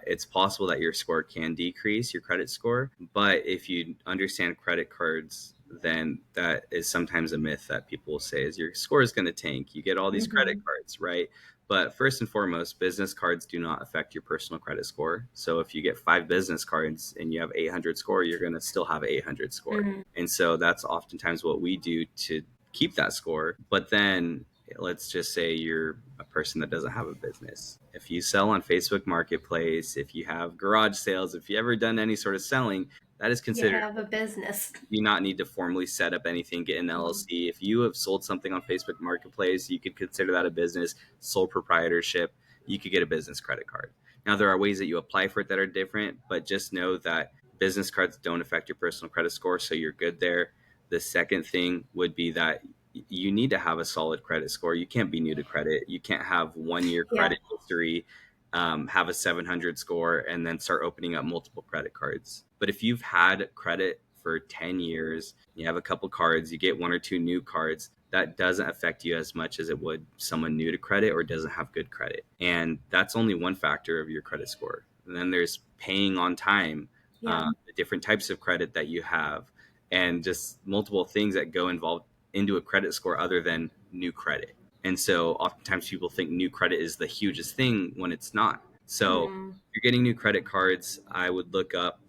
it's possible that your score can decrease your credit score. But if you understand credit cards, then that is sometimes a myth that people say is your score is going to tank. You get all these credit Mm-hmm. cards, right? But first and foremost, business cards do not affect your personal credit score. So if you get 5 business cards and you have 800 score, you're going to still have an 800 score. Mm-hmm. And so that's oftentimes what we do to keep that score. But then let's just say you're a person that doesn't have a business. If you sell on Facebook Marketplace, if you have garage sales, if you ever done any sort of selling, that is You considered, have a business. you do not need to formally set up anything, get an Mm-hmm. LLC. If you have sold something on Facebook Marketplace, you could consider that a business, sole proprietorship. You could get a business credit card. Now, there are ways that you apply for it that are different, but just know that business cards don't affect your personal credit score, so you're good there. The second thing would be that you need to have a solid credit score. You can't be new to credit. You can't have 1 year Yeah. credit history, have a 700 score, and then start opening up multiple credit cards. But if you've had credit for 10 years, you have a couple cards, you get 1 or 2 new cards, that doesn't affect you as much as it would someone new to credit or doesn't have good credit. And that's only one factor of your credit score. And then there's paying on time, Yeah. the different types of credit that you have, and just multiple things that go involved into a credit score other than new credit. And so oftentimes people think new credit is the hugest thing when it's not. So Mm-hmm. if you're getting new credit cards, I would look up.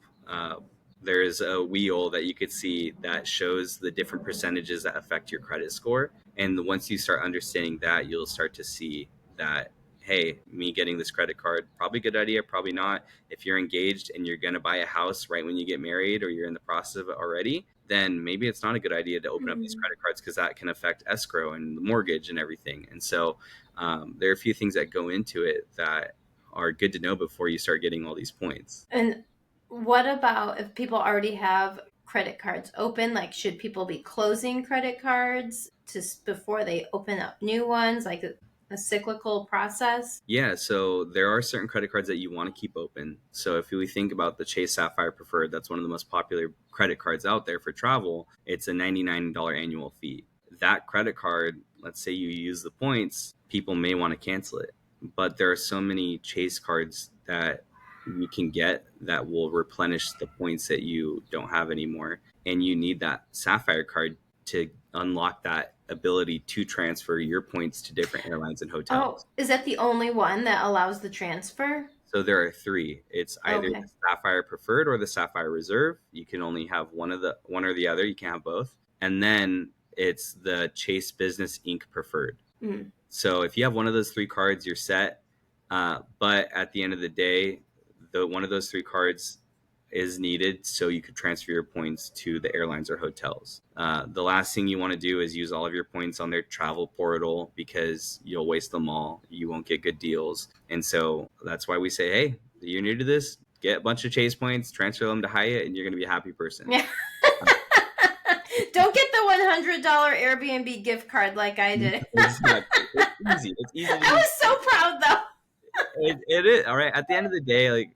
There's a wheel that you could see that shows the different percentages that affect your credit score. And once you start understanding that, you'll start to see that, hey, me getting this credit card, probably a good idea, probably not. If you're engaged and you're going to buy a house right when you get married or you're in the process of it already, then maybe it's not a good idea to open up these Mm-hmm. credit cards because that can affect escrow and the mortgage and everything. And so there are a few things that go into it that are good to know before you start getting all these points. And what about if people already have credit cards open? Like, should people be closing credit cards before they open up new ones? Like a cyclical process? Yeah, so there are certain credit cards that you want to keep open. So if we think about the Chase Sapphire Preferred, that's one of the most popular credit cards out there for travel. It's a $99 annual fee. That credit card, let's say you use the points, people may want to cancel it. But there are so many Chase cards that you can get that will replenish the points that you don't have anymore. And you need that Sapphire card to unlock that ability to transfer your points to different airlines and Oh, hotels. is that the only one that allows the transfer? So there are three. It's either Okay. the Sapphire Preferred or the Sapphire Reserve. You can only have one or the other. You can't have both. And then it's the Chase Business Inc. Preferred. Mm. So if you have one of those three cards, you're set. But at the end of the day, the one of those three cards is needed so you could transfer your points to the airlines or hotels. The last thing you want to do is use all of your points on their travel portal because you'll waste them all. You won't get good deals. And so that's why we say, hey, you're new to this, get a bunch of Chase points, transfer them to Hyatt, and you're going to be a happy person. Yeah. Don't get the $100 Airbnb gift card like I did. Exactly. It's easy. It's easy to I was so proud though. it is all right. At the end of the day, like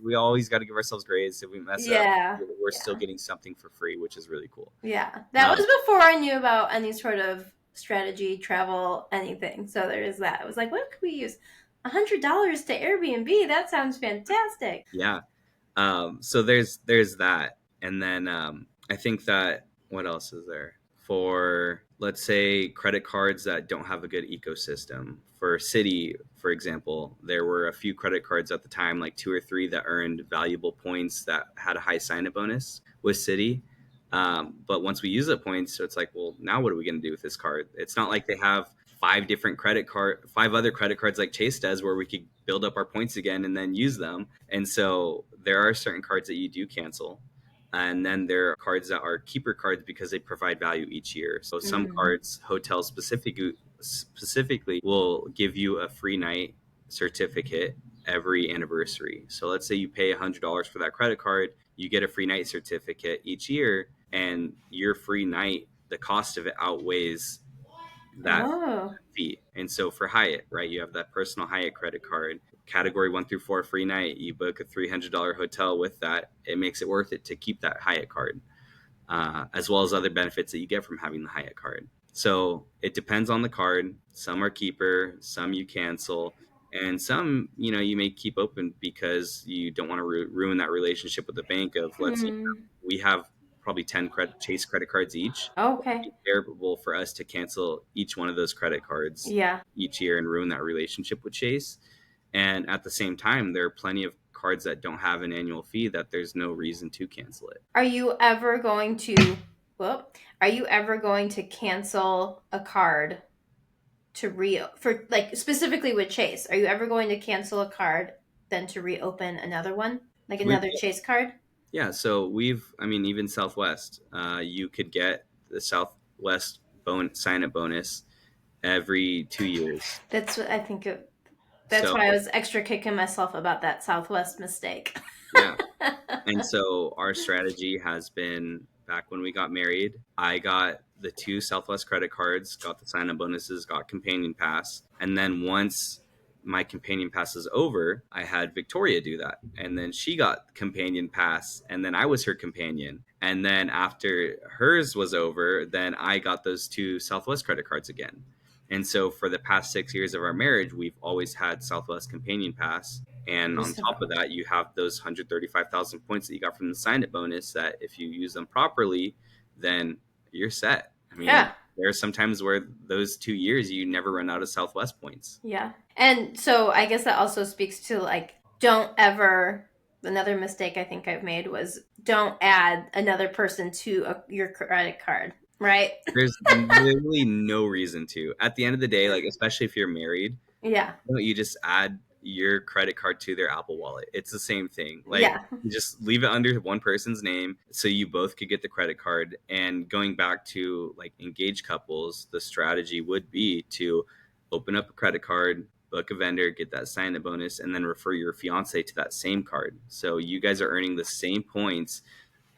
we always got to give ourselves grades. If we mess up, Yeah. we're still Yeah. getting something for free, which is really cool. Yeah. That Um, was before I knew about any sort of strategy, travel, anything. So there is that. I was like, what could we use? $100 to Airbnb? That sounds fantastic. yeah. So there's that, and then I think that what else is there for, let's say, credit cards that don't have a good ecosystem. For Citi, for example, there were a few credit cards at the time, like 2 or 3, that earned valuable points that had a high sign-up bonus with Citi. But once we use the points, so it's like, well, now what are we going to do with this card? It's not like they have 5 other credit cards like Chase does, where we could build up our points again and then use them. And so there are certain cards that you do cancel. And then there are cards that are keeper cards because they provide value each year. So some Mm. cards, hotels specifically, will give you a free night certificate every anniversary. So let's say you pay $100 for that credit card, you get a free night certificate each year, and your free night, the cost of it outweighs that Oh. fee. And so for Hyatt, right, you have that personal Hyatt credit card, category 1 through 4 free night. You book a $300 hotel with that. It makes it worth it to keep that Hyatt card, as well as other benefits that you get from having the Hyatt card. So it depends on the card. Some are keeper, some you cancel, and some, you may keep open because you don't want to ruin that relationship with the bank of, let's say Mm. we have probably 10 Chase credit cards each. Okay. It's terrible for us to cancel each one of those credit cards Yeah. each year and ruin that relationship with Chase. And at the same time, there are plenty of cards that don't have an annual fee that there's no reason to cancel it. Are you ever going to, well, are you ever going to cancel a card for like specifically with Chase? Are you ever going to cancel a card then to reopen another one, like We've, another Chase card? yeah, so I mean, even Southwest, you could get the Southwest sign up bonus every 2 years. That's what I think. That's So, why I was extra kicking myself about that Southwest mistake. yeah. And so our strategy has been back when we got married, I got the 2 Southwest credit cards, got the sign up bonuses, got Companion Pass. And then once my Companion Pass is over, I had Victoria do that. And then she got Companion Pass, and then I was her companion. And then after hers was over, then I got those 2 Southwest credit cards again. And so for the past 6 years of our marriage, we've always had Southwest Companion Pass. And on top of that, you have those 135,000 points that you got from the sign up bonus that if you use them properly, then you're set. I mean, Yeah. there are some times where those 2 years you never run out of Southwest points. Yeah. And so I guess that also speaks to like, don't ever, another mistake I think I've made was don't add another person to your credit card, right? There's literally no reason to. At the end of the day, like, especially if you're married, Yeah. you just add your credit card to their Apple Wallet. It's the same thing. Like, Yeah. you just leave it under one person's name so you both could get the credit card. And going back to like engaged couples, the strategy would be to open up a credit card, book a vendor, get that sign-up bonus, and then refer your fiance to that same card. So you guys are earning the same points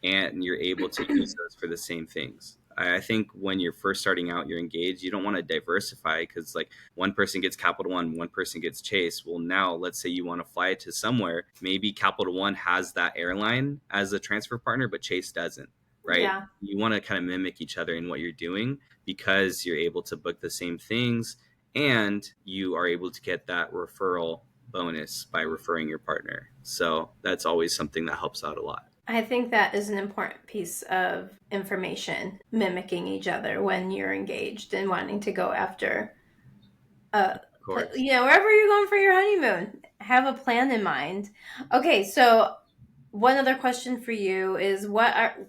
and you're able to use those for the same things. I think when you're first starting out, you're engaged, you don't want to diversify because like one person gets Capital One person gets Chase. Well, now let's say you want to fly to somewhere. Maybe Capital One has that airline as a transfer partner, but Chase doesn't, right? Yeah. You want to kind of mimic each other in what you're doing because you're able to book the same things and you are able to get that referral bonus by referring your partner. So that's always something that helps out a lot. I think that is an important piece of information, mimicking each other when you're engaged and wanting to go after, wherever you're going for your honeymoon, have a plan in mind. Okay, so one other question for you is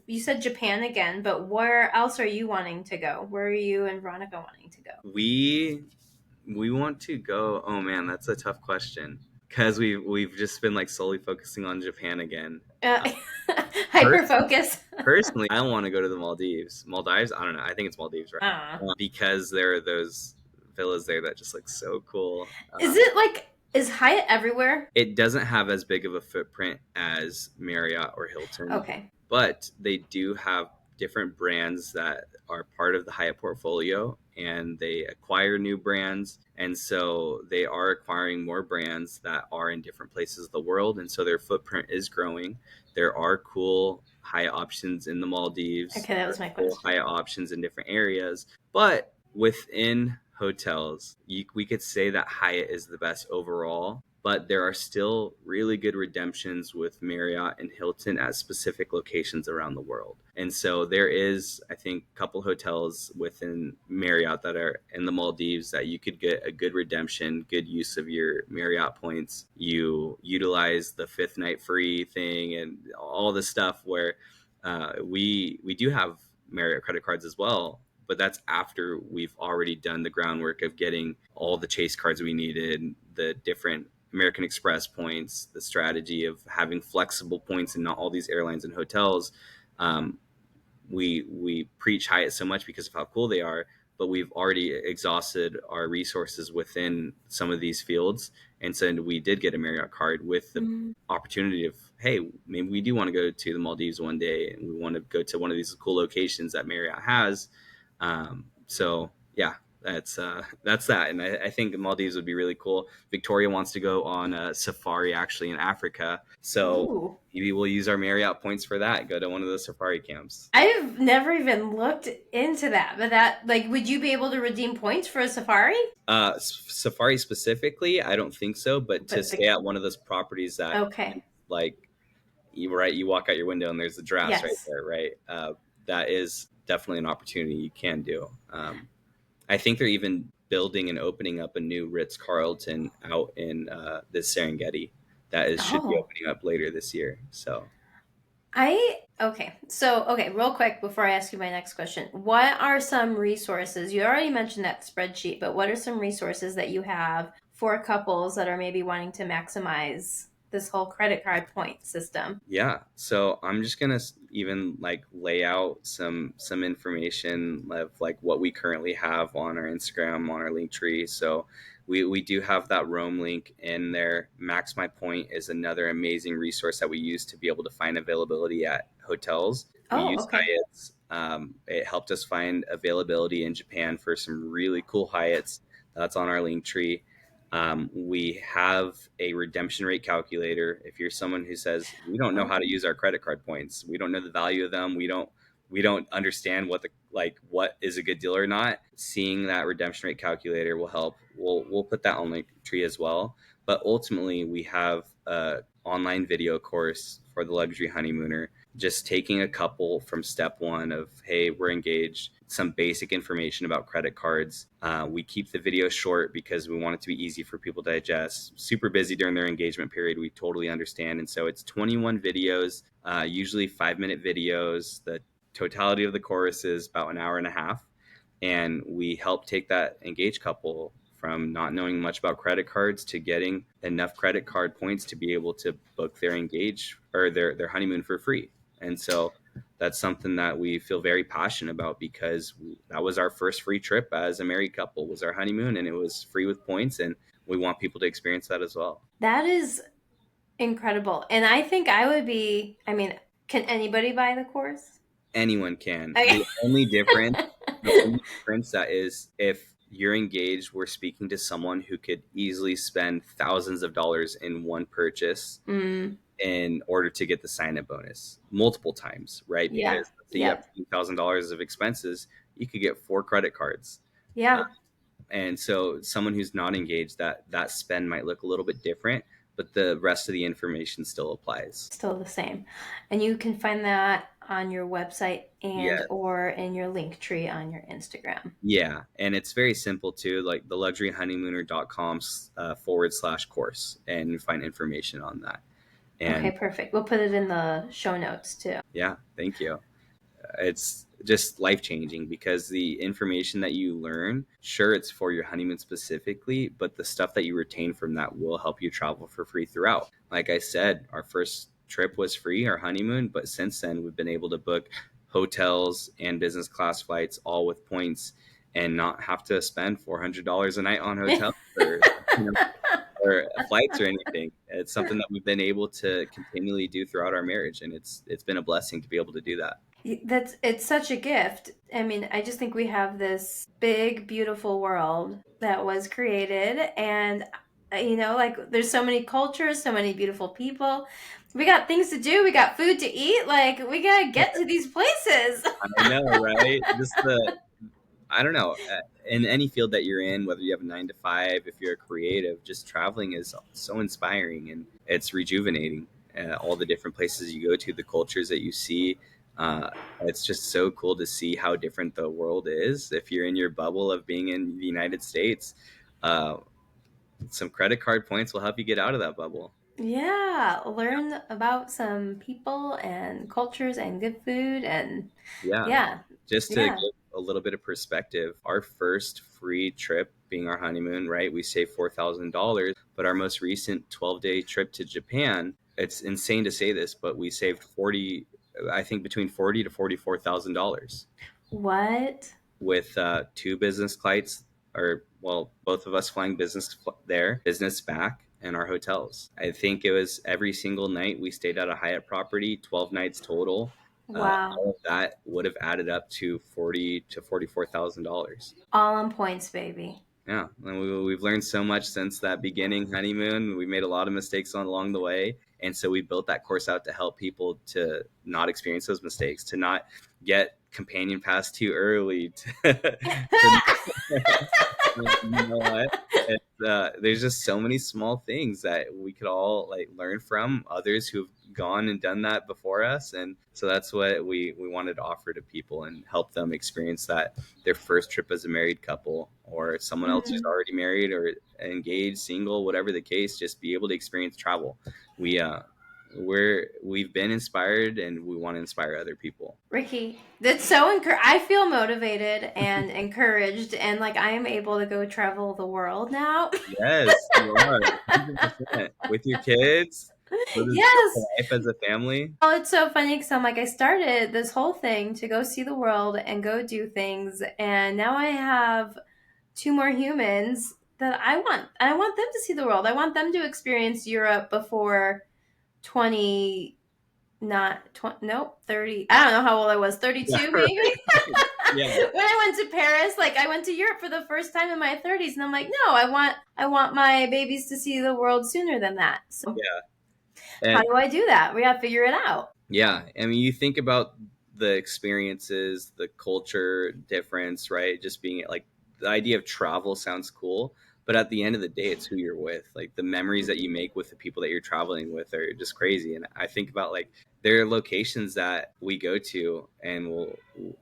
you said Japan again, but where else are you wanting to go? Where are you and Veronica wanting to go? We want to go. Oh man, that's a tough question because we've just been like solely focusing on Japan again. Hyper focus. Personally, I want to go to the Maldives. Maldives? I don't know. I think it's Maldives, right? Because there are those villas there that just look so cool. Is Hyatt everywhere? It doesn't have as big of a footprint as Marriott or Hilton. Okay. But they do have different brands that are part of the Hyatt portfolio, and they acquire new brands. And so they are acquiring more brands that are in different places of the world. And so their footprint is growing. There are cool Hyatt options in the Maldives. Okay, that was my question. Cool Hyatt options in different areas. But within hotels, we could say that Hyatt is the best overall. But there are still really good redemptions with Marriott and Hilton at specific locations around the world. And so there is, I think, a couple hotels within Marriott that are in the Maldives that you could get a good redemption, good use of your Marriott points. You utilize the 5th night free thing and all this stuff where we do have Marriott credit cards as well. But that's after we've already done the groundwork of getting all the Chase cards we needed, the different American Express points, the strategy of having flexible points and not all these airlines and hotels. We preach Hyatt so much because of how cool they are, but we've already exhausted our resources within some of these fields. And so we did get a Marriott card with the opportunity of, hey, maybe we do want to go to the Maldives one day and we want to go to one of these cool locations that Marriott has. So yeah, that's that. And I think the Maldives would be really cool. Victoria wants to go on a safari actually in Africa. So maybe we'll use our Marriott points for that. Go to one of those safari camps. I've never even looked into that, but that, like, would you be able to redeem points for a safari? Safari specifically, I don't think so, but to stay at one of those properties that like right, you walk out your window and there's the giraffes right Yes. there, right? That is definitely an opportunity you can do. I think they're even building and opening up a new Ritz Carlton out in the Serengeti that is should be Oh, opening up later this year. So okay, real quick before I ask you my next question. What are some resources? You already mentioned that spreadsheet, but what are some resources that you have for couples that are maybe wanting to maximize this whole credit card point system? yeah, so I'm just gonna even like lay out some information of like what we currently have on our Instagram, on our link tree. So we do have that Roam link in there. Max My Point is another amazing resource that we use to be able to find availability at hotels. We Oh, use okay. Hyatt's. It helped us find availability in Japan for some really cool Hyatts. That's on our link tree. We have a redemption rate calculator. If you're someone who says we don't know Oh, how to use our credit card points, we don't know the value of them, we don't understand what the like what is a good deal or not. Seeing that redemption rate calculator will help. We'll put that on link tree as well. But ultimately, we have a online video course for the luxury honeymooner, just taking a couple from step one of, hey, we're engaged, some basic information about credit cards. We keep the video short because we want it to be easy for people to digest. Super busy during their engagement period, we totally understand. And so it's 21 videos, usually 5-minute videos. The totality of the course is about an hour and a half. And we help take that engaged couple from not knowing much about credit cards to getting enough credit card points to be able to book their engage or their honeymoon for free. And so that's something that we feel very passionate about because that was our first free trip as a married couple, was our honeymoon, and it was free with points, and we want people to experience that as well. that is incredible. And I think I would be, I mean, can anybody buy the course? Anyone can. Okay. The only difference that is if you're engaged, we're speaking to someone who could easily spend thousands of dollars in one purchase Mm, in order to get the sign-up bonus multiple times, right? yeah. Because let's say you have Yep. $2,000 of expenses, you could get 4 credit cards. Uh, Yeah. and so someone who's not engaged, that spend might look a little bit different, but the rest of the information still applies. Still the same. And you can find that on your website and Yeah. or in your link tree on your Instagram. Yeah, and it's very simple too, like the luxuryhoneymooner.com /course, and you find information on that. Okay, And perfect. We'll put it in the show notes too. yeah, thank you. It's just life changing because the information that you learn, sure, it's for your honeymoon specifically, but the stuff that you retain from that will help you travel for free throughout. Like I said, our first trip was free, our honeymoon, but since then we've been able to book hotels and business class flights all with points and not have to spend $400 a night on hotels you know, or flights or anything. It's something that we've been able to continually do throughout our marriage, and it's been a blessing to be able to do that. That's it's such a gift. I mean, I just think we have this big, beautiful world that was created, and like there's so many cultures, so many beautiful people. We got things to do. We got food to eat. Like we gotta get to these places. I know, right? Just the I don't know. In any field that you're in, whether you have a 9 to 5, if you're a creative, just traveling is so inspiring and it's rejuvenating. All the different places you go to, the cultures that you see, it's just so cool to see how different the world is. If you're in your bubble of being in the United States, uh, some credit card points will help you get out of that bubble. Yeah, learn about some people and cultures and good food and Yeah. yeah, Just to yeah. give a little bit of perspective, our first free trip being our honeymoon, right? We saved $4,000, but our most recent 12-day trip to Japan, it's insane to say this, but we saved I think between 40 to $44,000 What? with two business flights, or well, both of us flying there, business back, and our hotels. I think it was every single night we stayed at a Hyatt property, 12 nights total. Wow. All of that would have added up to $44,000. All on points, baby. Yeah, and we've learned so much since that beginning honeymoon. We made a lot of mistakes along the way, and so we built that course out to help people to not experience those mistakes, to not get companion pass too early. You know what? There's just so many small things that we could all like learn from others who've gone and done that before us. And so that's what we wanted to offer to people and help them experience that, their first trip as a married couple, or someone else who's Mhm. already married or engaged, single, whatever the case, just be able to experience travel. We we've been inspired, and we want to inspire other people. Ricky, that's so I feel motivated and encouraged, and like I am able to go travel the world now. Yes, you are 100% with your kids. Living Yes. life as a family. Well, it's so funny because I'm like, I started this whole thing to go see the world and go do things, and now I have two more humans that I want. I want them to see the world. I want them to experience Europe before 20, not 20, nope, 30. I don't know how old I was, Yeah, 32 maybe. right. Yeah, When I went to Paris, like I went to Europe for the first time in my 30s, and I'm like, no, I want my babies to see the world sooner than that. So yeah. how And do I do that? We got to figure it out. yeah, I mean, you think about the experiences, the culture difference, right? Just being like, the idea of travel sounds cool, but at the end of the day, it's who you're with. Like the memories that you make with the people that you're traveling with are just crazy. And I think about like, there are locations that we go to, and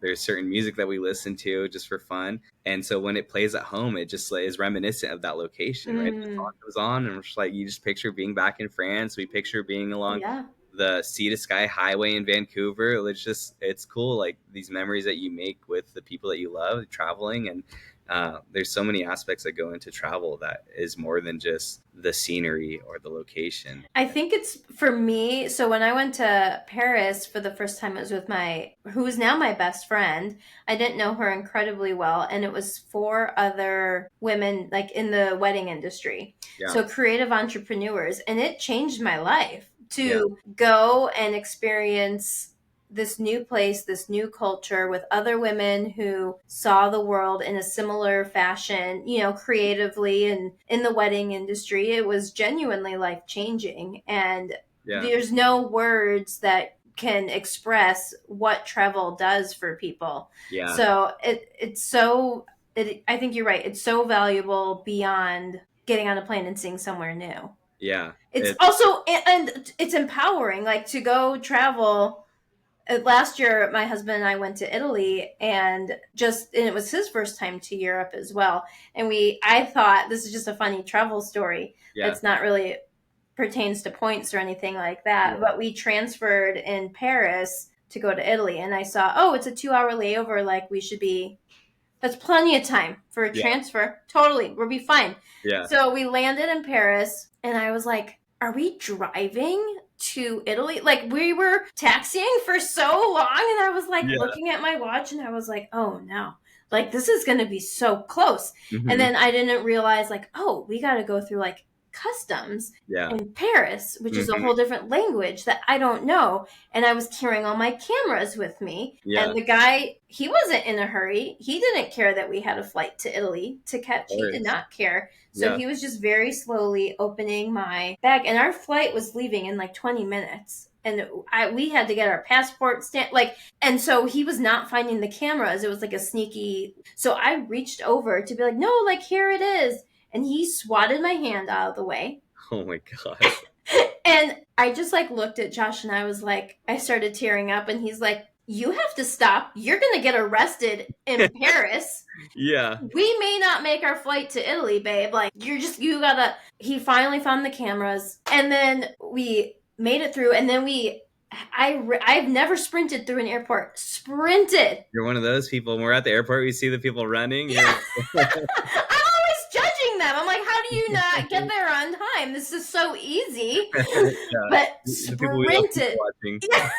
there's certain music that we listen to just for fun. And so when it plays at home, it just like, is reminiscent of that location, right? The Mm, song goes on, and we're just like, you just picture being back in France. We picture being along yeah. the Sea to Sky Highway in Vancouver. It's cool, like these memories that you make with the people that you love traveling. And there's so many aspects that go into travel that is more than just the scenery or the location. I think it's for me. So when I went to Paris for the first time, it was with who is now my best friend. I didn't know her incredibly well, and it was four other women, like in the wedding industry. Yeah, So creative entrepreneurs, and it changed my life yeah, to go and experience this new place, this new culture with other women who saw the world in a similar fashion, creatively and in the wedding industry. It was genuinely life changing. And yeah, there's no words that can express what travel does for people. yeah, So I think you're right. It's so valuable beyond getting on a plane and seeing somewhere new. yeah. It's It, also, and it's empowering, like to go travel. Last year my husband and I went to Italy, and it was his first time to Europe as well. And I thought, this is just a funny travel story yeah, that's not really pertains to points or anything like that, yeah, but we transferred in Paris to go to Italy, and I saw, oh, it's a 2 hour layover, like that's plenty of time for a yeah, transfer. Totally, we'll be fine. yeah. So we landed in Paris, and I was like, are we driving to Italy? Like, we were taxiing for so long, and I was like Yeah. looking at my watch, and I was like, oh no. Like, this is going to be so close. And Hmm. then I didn't realize, like, oh, we got to go through like customs Yeah. in Paris, which is a Hmm. whole different language that I don't know. And I was carrying all my cameras with me. Yeah. And the guy, he wasn't in a hurry. He didn't care that we had a flight to Italy to Of catch. He did course. not care. So Yeah. he was just very slowly opening my bag. And our flight was leaving in like 20 minutes. And we had to get our passport stamped. Like, and so he was not finding the cameras. It was like a sneaky. So I reached over to be like, no, like, here it is. And he swatted my hand out of the way. Oh my gosh. And I just like looked at Josh, and I was like, I started tearing up, and he's like, you have to stop. You're going to get arrested in Paris. Yeah. We may not make our flight to Italy, babe. Like, you gotta. He finally found the cameras, and then we made it through, and then I've never sprinted through an airport. Sprinted. You're one of those people. When we're at the airport, we see the people running. Yeah. I'm always judging them. I'm like, how do you not get there on time? This is so easy. Yeah. But The people we love sprinted. watching. Yeah.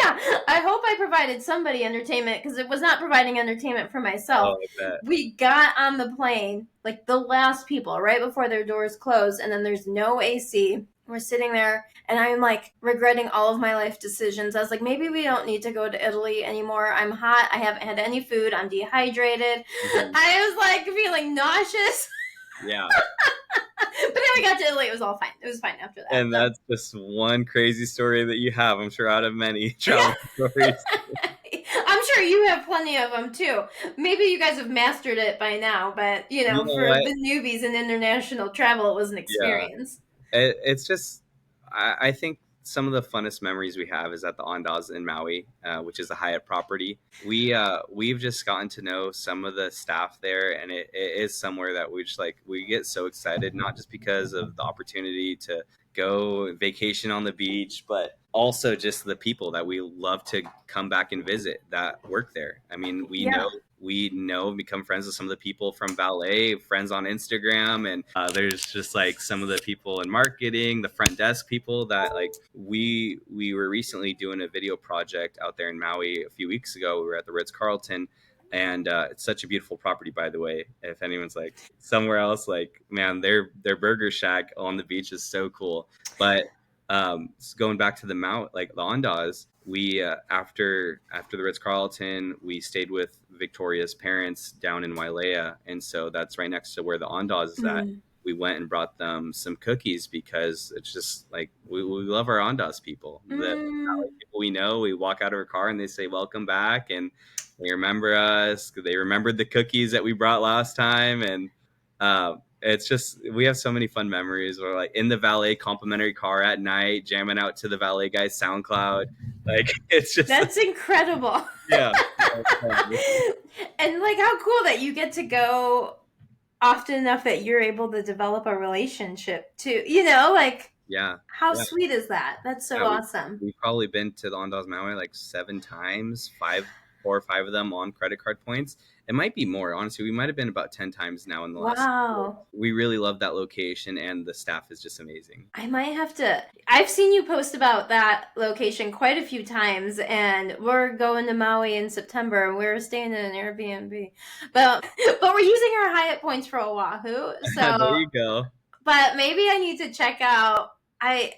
Yeah, I hope I provided somebody entertainment, because it was not providing entertainment for myself. Oh, I bet. We got on the plane, like the last people, right before their doors close, and then there's no AC. We're sitting there, and I'm like regretting all of my life decisions. I was like, maybe we don't need to go to Italy anymore. I'm hot. I haven't had any food. I'm dehydrated. Mhm. I was like feeling nauseous. Yeah. But then we got to Italy. It was all fine. It was fine after that. And So. that's just one crazy story that you have, I'm sure, out of many travel stories. I'm sure you have plenty of them too. Maybe you guys have mastered it by now, but You know for what? the newbies in international travel, it was an Yeah. experience. It's just, I think some of the funnest memories we have is at the Andaz in Maui, which is a Hyatt property. We've just gotten to know some of the staff there, and it is somewhere that we just like. We get so excited, not just because of the opportunity to go vacation on the beach, but also just the people that we love to come back and visit that work there. I mean, Yeah. we know become friends with some of the people from valet, friends on Instagram, and there's just like some of the people in marketing, the front desk people that like we were recently doing a video project out there in Maui a few weeks ago. We were at the Ritz-Carlton, and it's such a beautiful property, by the way. If anyone's like somewhere else, like man, their burger shack on the beach is so cool. But going back to the Mount, like the Andaz, we after the Ritz Carlton, we stayed with Victoria's parents down in Wailea, and so that's right next to where the Andaz is at. Mm. We went and brought them some cookies because it's just like we love our Andaz people. The Mm. people we know, we walk out of our car and they say welcome back, and they remember us. They remembered the cookies that we brought last time, and it's just we have so many fun memories. We're like in the valet complimentary car at night, jamming out to the valet guy's SoundCloud. Like it's just That's incredible. yeah, And like how cool that you get to go often enough that you're able to develop a relationship too. Like yeah, how yeah. sweet is that? That's so Yeah, awesome. we've probably been to the Andaz Maui like 7 times, 4 or 5 of them on credit card points. It might be more, honestly. We might have been about 10 times now in the last year. Wow. We really love that location, and the staff is just amazing. I might have to. I've seen you post about that location quite a few times, and we're going to Maui in September, and we're staying in an Airbnb. But we're using our Hyatt points for Oahu. There So, you go. but maybe I need to check out.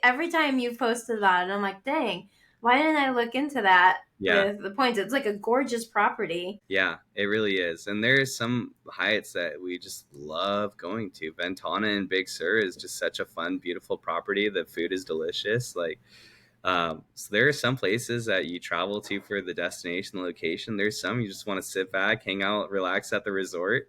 Every time you've posted about it, I'm like, dang, why didn't I look into that Yeah. with the points? It's like a gorgeous property. Yeah, it really is. And there's some Hyatts that we just love going to. Ventana and Big Sur is just such a fun, beautiful property. The food is delicious. So there are some places that you travel to for the destination, the location. There's some you just want to sit back, hang out, relax at the resort,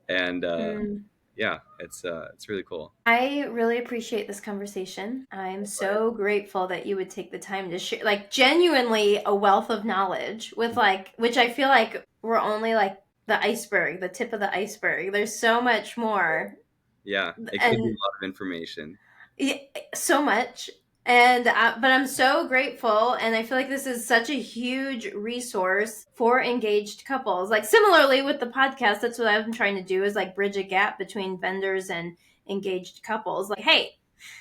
and yeah, it's really cool. I really appreciate this conversation. I'm so grateful that you would take the time to share, like, genuinely a wealth of knowledge with, like, which I feel like we're only like the iceberg, the tip of the iceberg. There's so much more. Yeah, it could be And a lot of information. yeah, so much. And but I'm so grateful, and I feel like this is such a huge resource for engaged couples. Like similarly with the podcast, that's what I'm trying to do is like bridge a gap between vendors and engaged couples. Like, hey,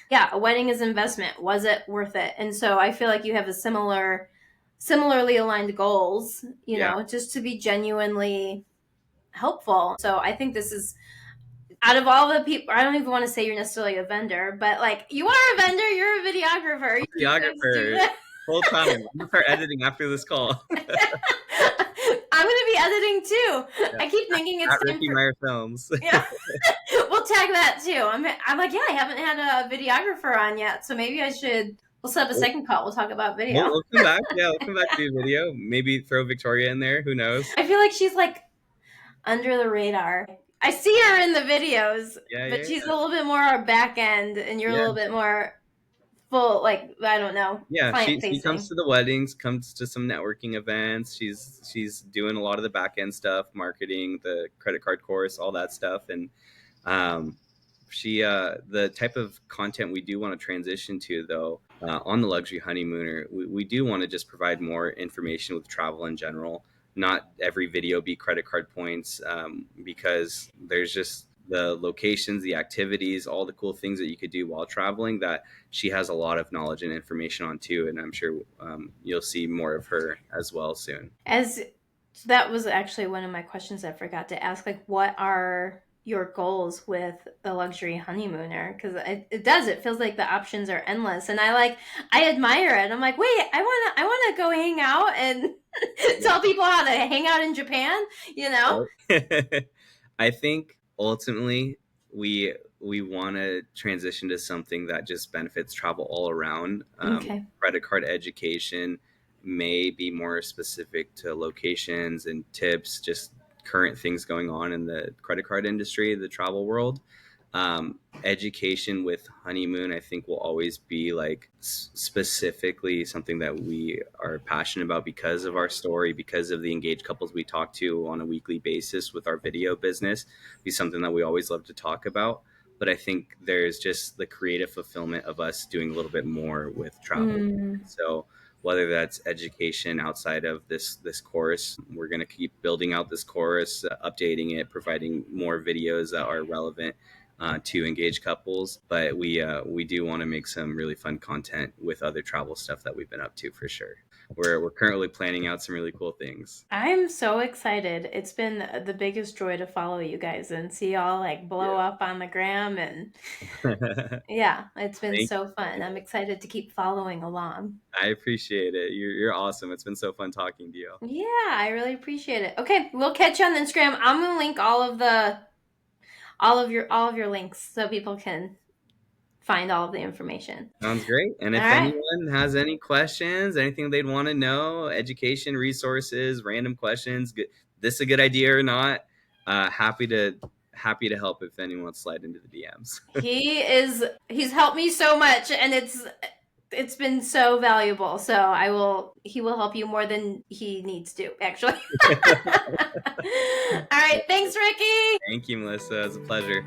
yeah, a wedding is an investment. Was it worth it? And so I feel like you have a similarly aligned goals, Yeah. just to be genuinely helpful. So I think this is out of all the people, I don't even want to say you're necessarily a vendor, but like you are a vendor, you're a videographer. You guys do Videographer, that. full time. I'm gonna start editing after this call. I'm gonna be editing too. Yeah. I keep thinking it's At time Ricky for. Meyer Films. Yeah, we'll tag that too. I'm like, yeah, I haven't had a videographer on yet, so maybe I should. We'll set up a second call. We'll talk about video. We'll come back. Yeah, we'll come back to do video. Maybe throw Victoria in there. Who knows? I feel like she's like under the radar. I see her in the videos, Yeah, but yeah, she's a little bit more our back end, and you're a little bit more full, like, I don't know, yeah. client She comes facing. to the weddings, comes to some networking events. She's doing a lot of the back end stuff, marketing, the credit card course, all that stuff, and she the type of content we do want to transition to though on the Luxury Honeymooner, we do want to just provide more information with travel in general. Not every video be credit card points, because there's just the locations, the activities, all the cool things that you could do while traveling that she has a lot of knowledge and information on too. And I'm sure you'll see more of her as well soon. As that was actually one of my questions I forgot to ask. Like, what are your goals with the Luxury Honeymooner? Because it feels like the options are endless, and I admire it. I'm like, wait, I want to go hang out and tell people how to hang out in Japan. I think ultimately we want to transition to something that just benefits travel all around. Okay. Credit card education may be more specific to locations and tips, just current things going on in the credit card industry, the travel world. Education with honeymoon, I think, will always be like specifically something that we are passionate about because of our story, because of the engaged couples we talk to on a weekly basis with our video business. Be something that we always love to talk about. But I think there's just the creative fulfillment of us doing a little bit more with travel. Mm. So whether that's education outside of this course, we're going to keep building out this course, updating it, providing more videos that are relevant to engage couples. But we do want to make some really fun content with other travel stuff that we've been up to for sure. We're currently planning out some really cool things. I'm so excited. It's been the biggest joy to follow you guys and see y'all like blow up on the gram, and Yeah. yeah, it's been Thank so fun. you. I'm excited to keep following along. I appreciate it. You're awesome. It's been so fun talking to you. Yeah, I really appreciate it. Okay, we'll catch you on Instagram. I'm gonna link all of your links so people can find all of the information. Sounds great. And All if right. anyone has any questions, anything they'd want to know, education, resources, random questions, this a good idea or not? Happy to help if anyone wants to slide into the DMs. He's helped me so much, and it's been so valuable. So he will help you more than he needs to, actually. All right, thanks, Ricky. Thank you, Melissa. It was a pleasure.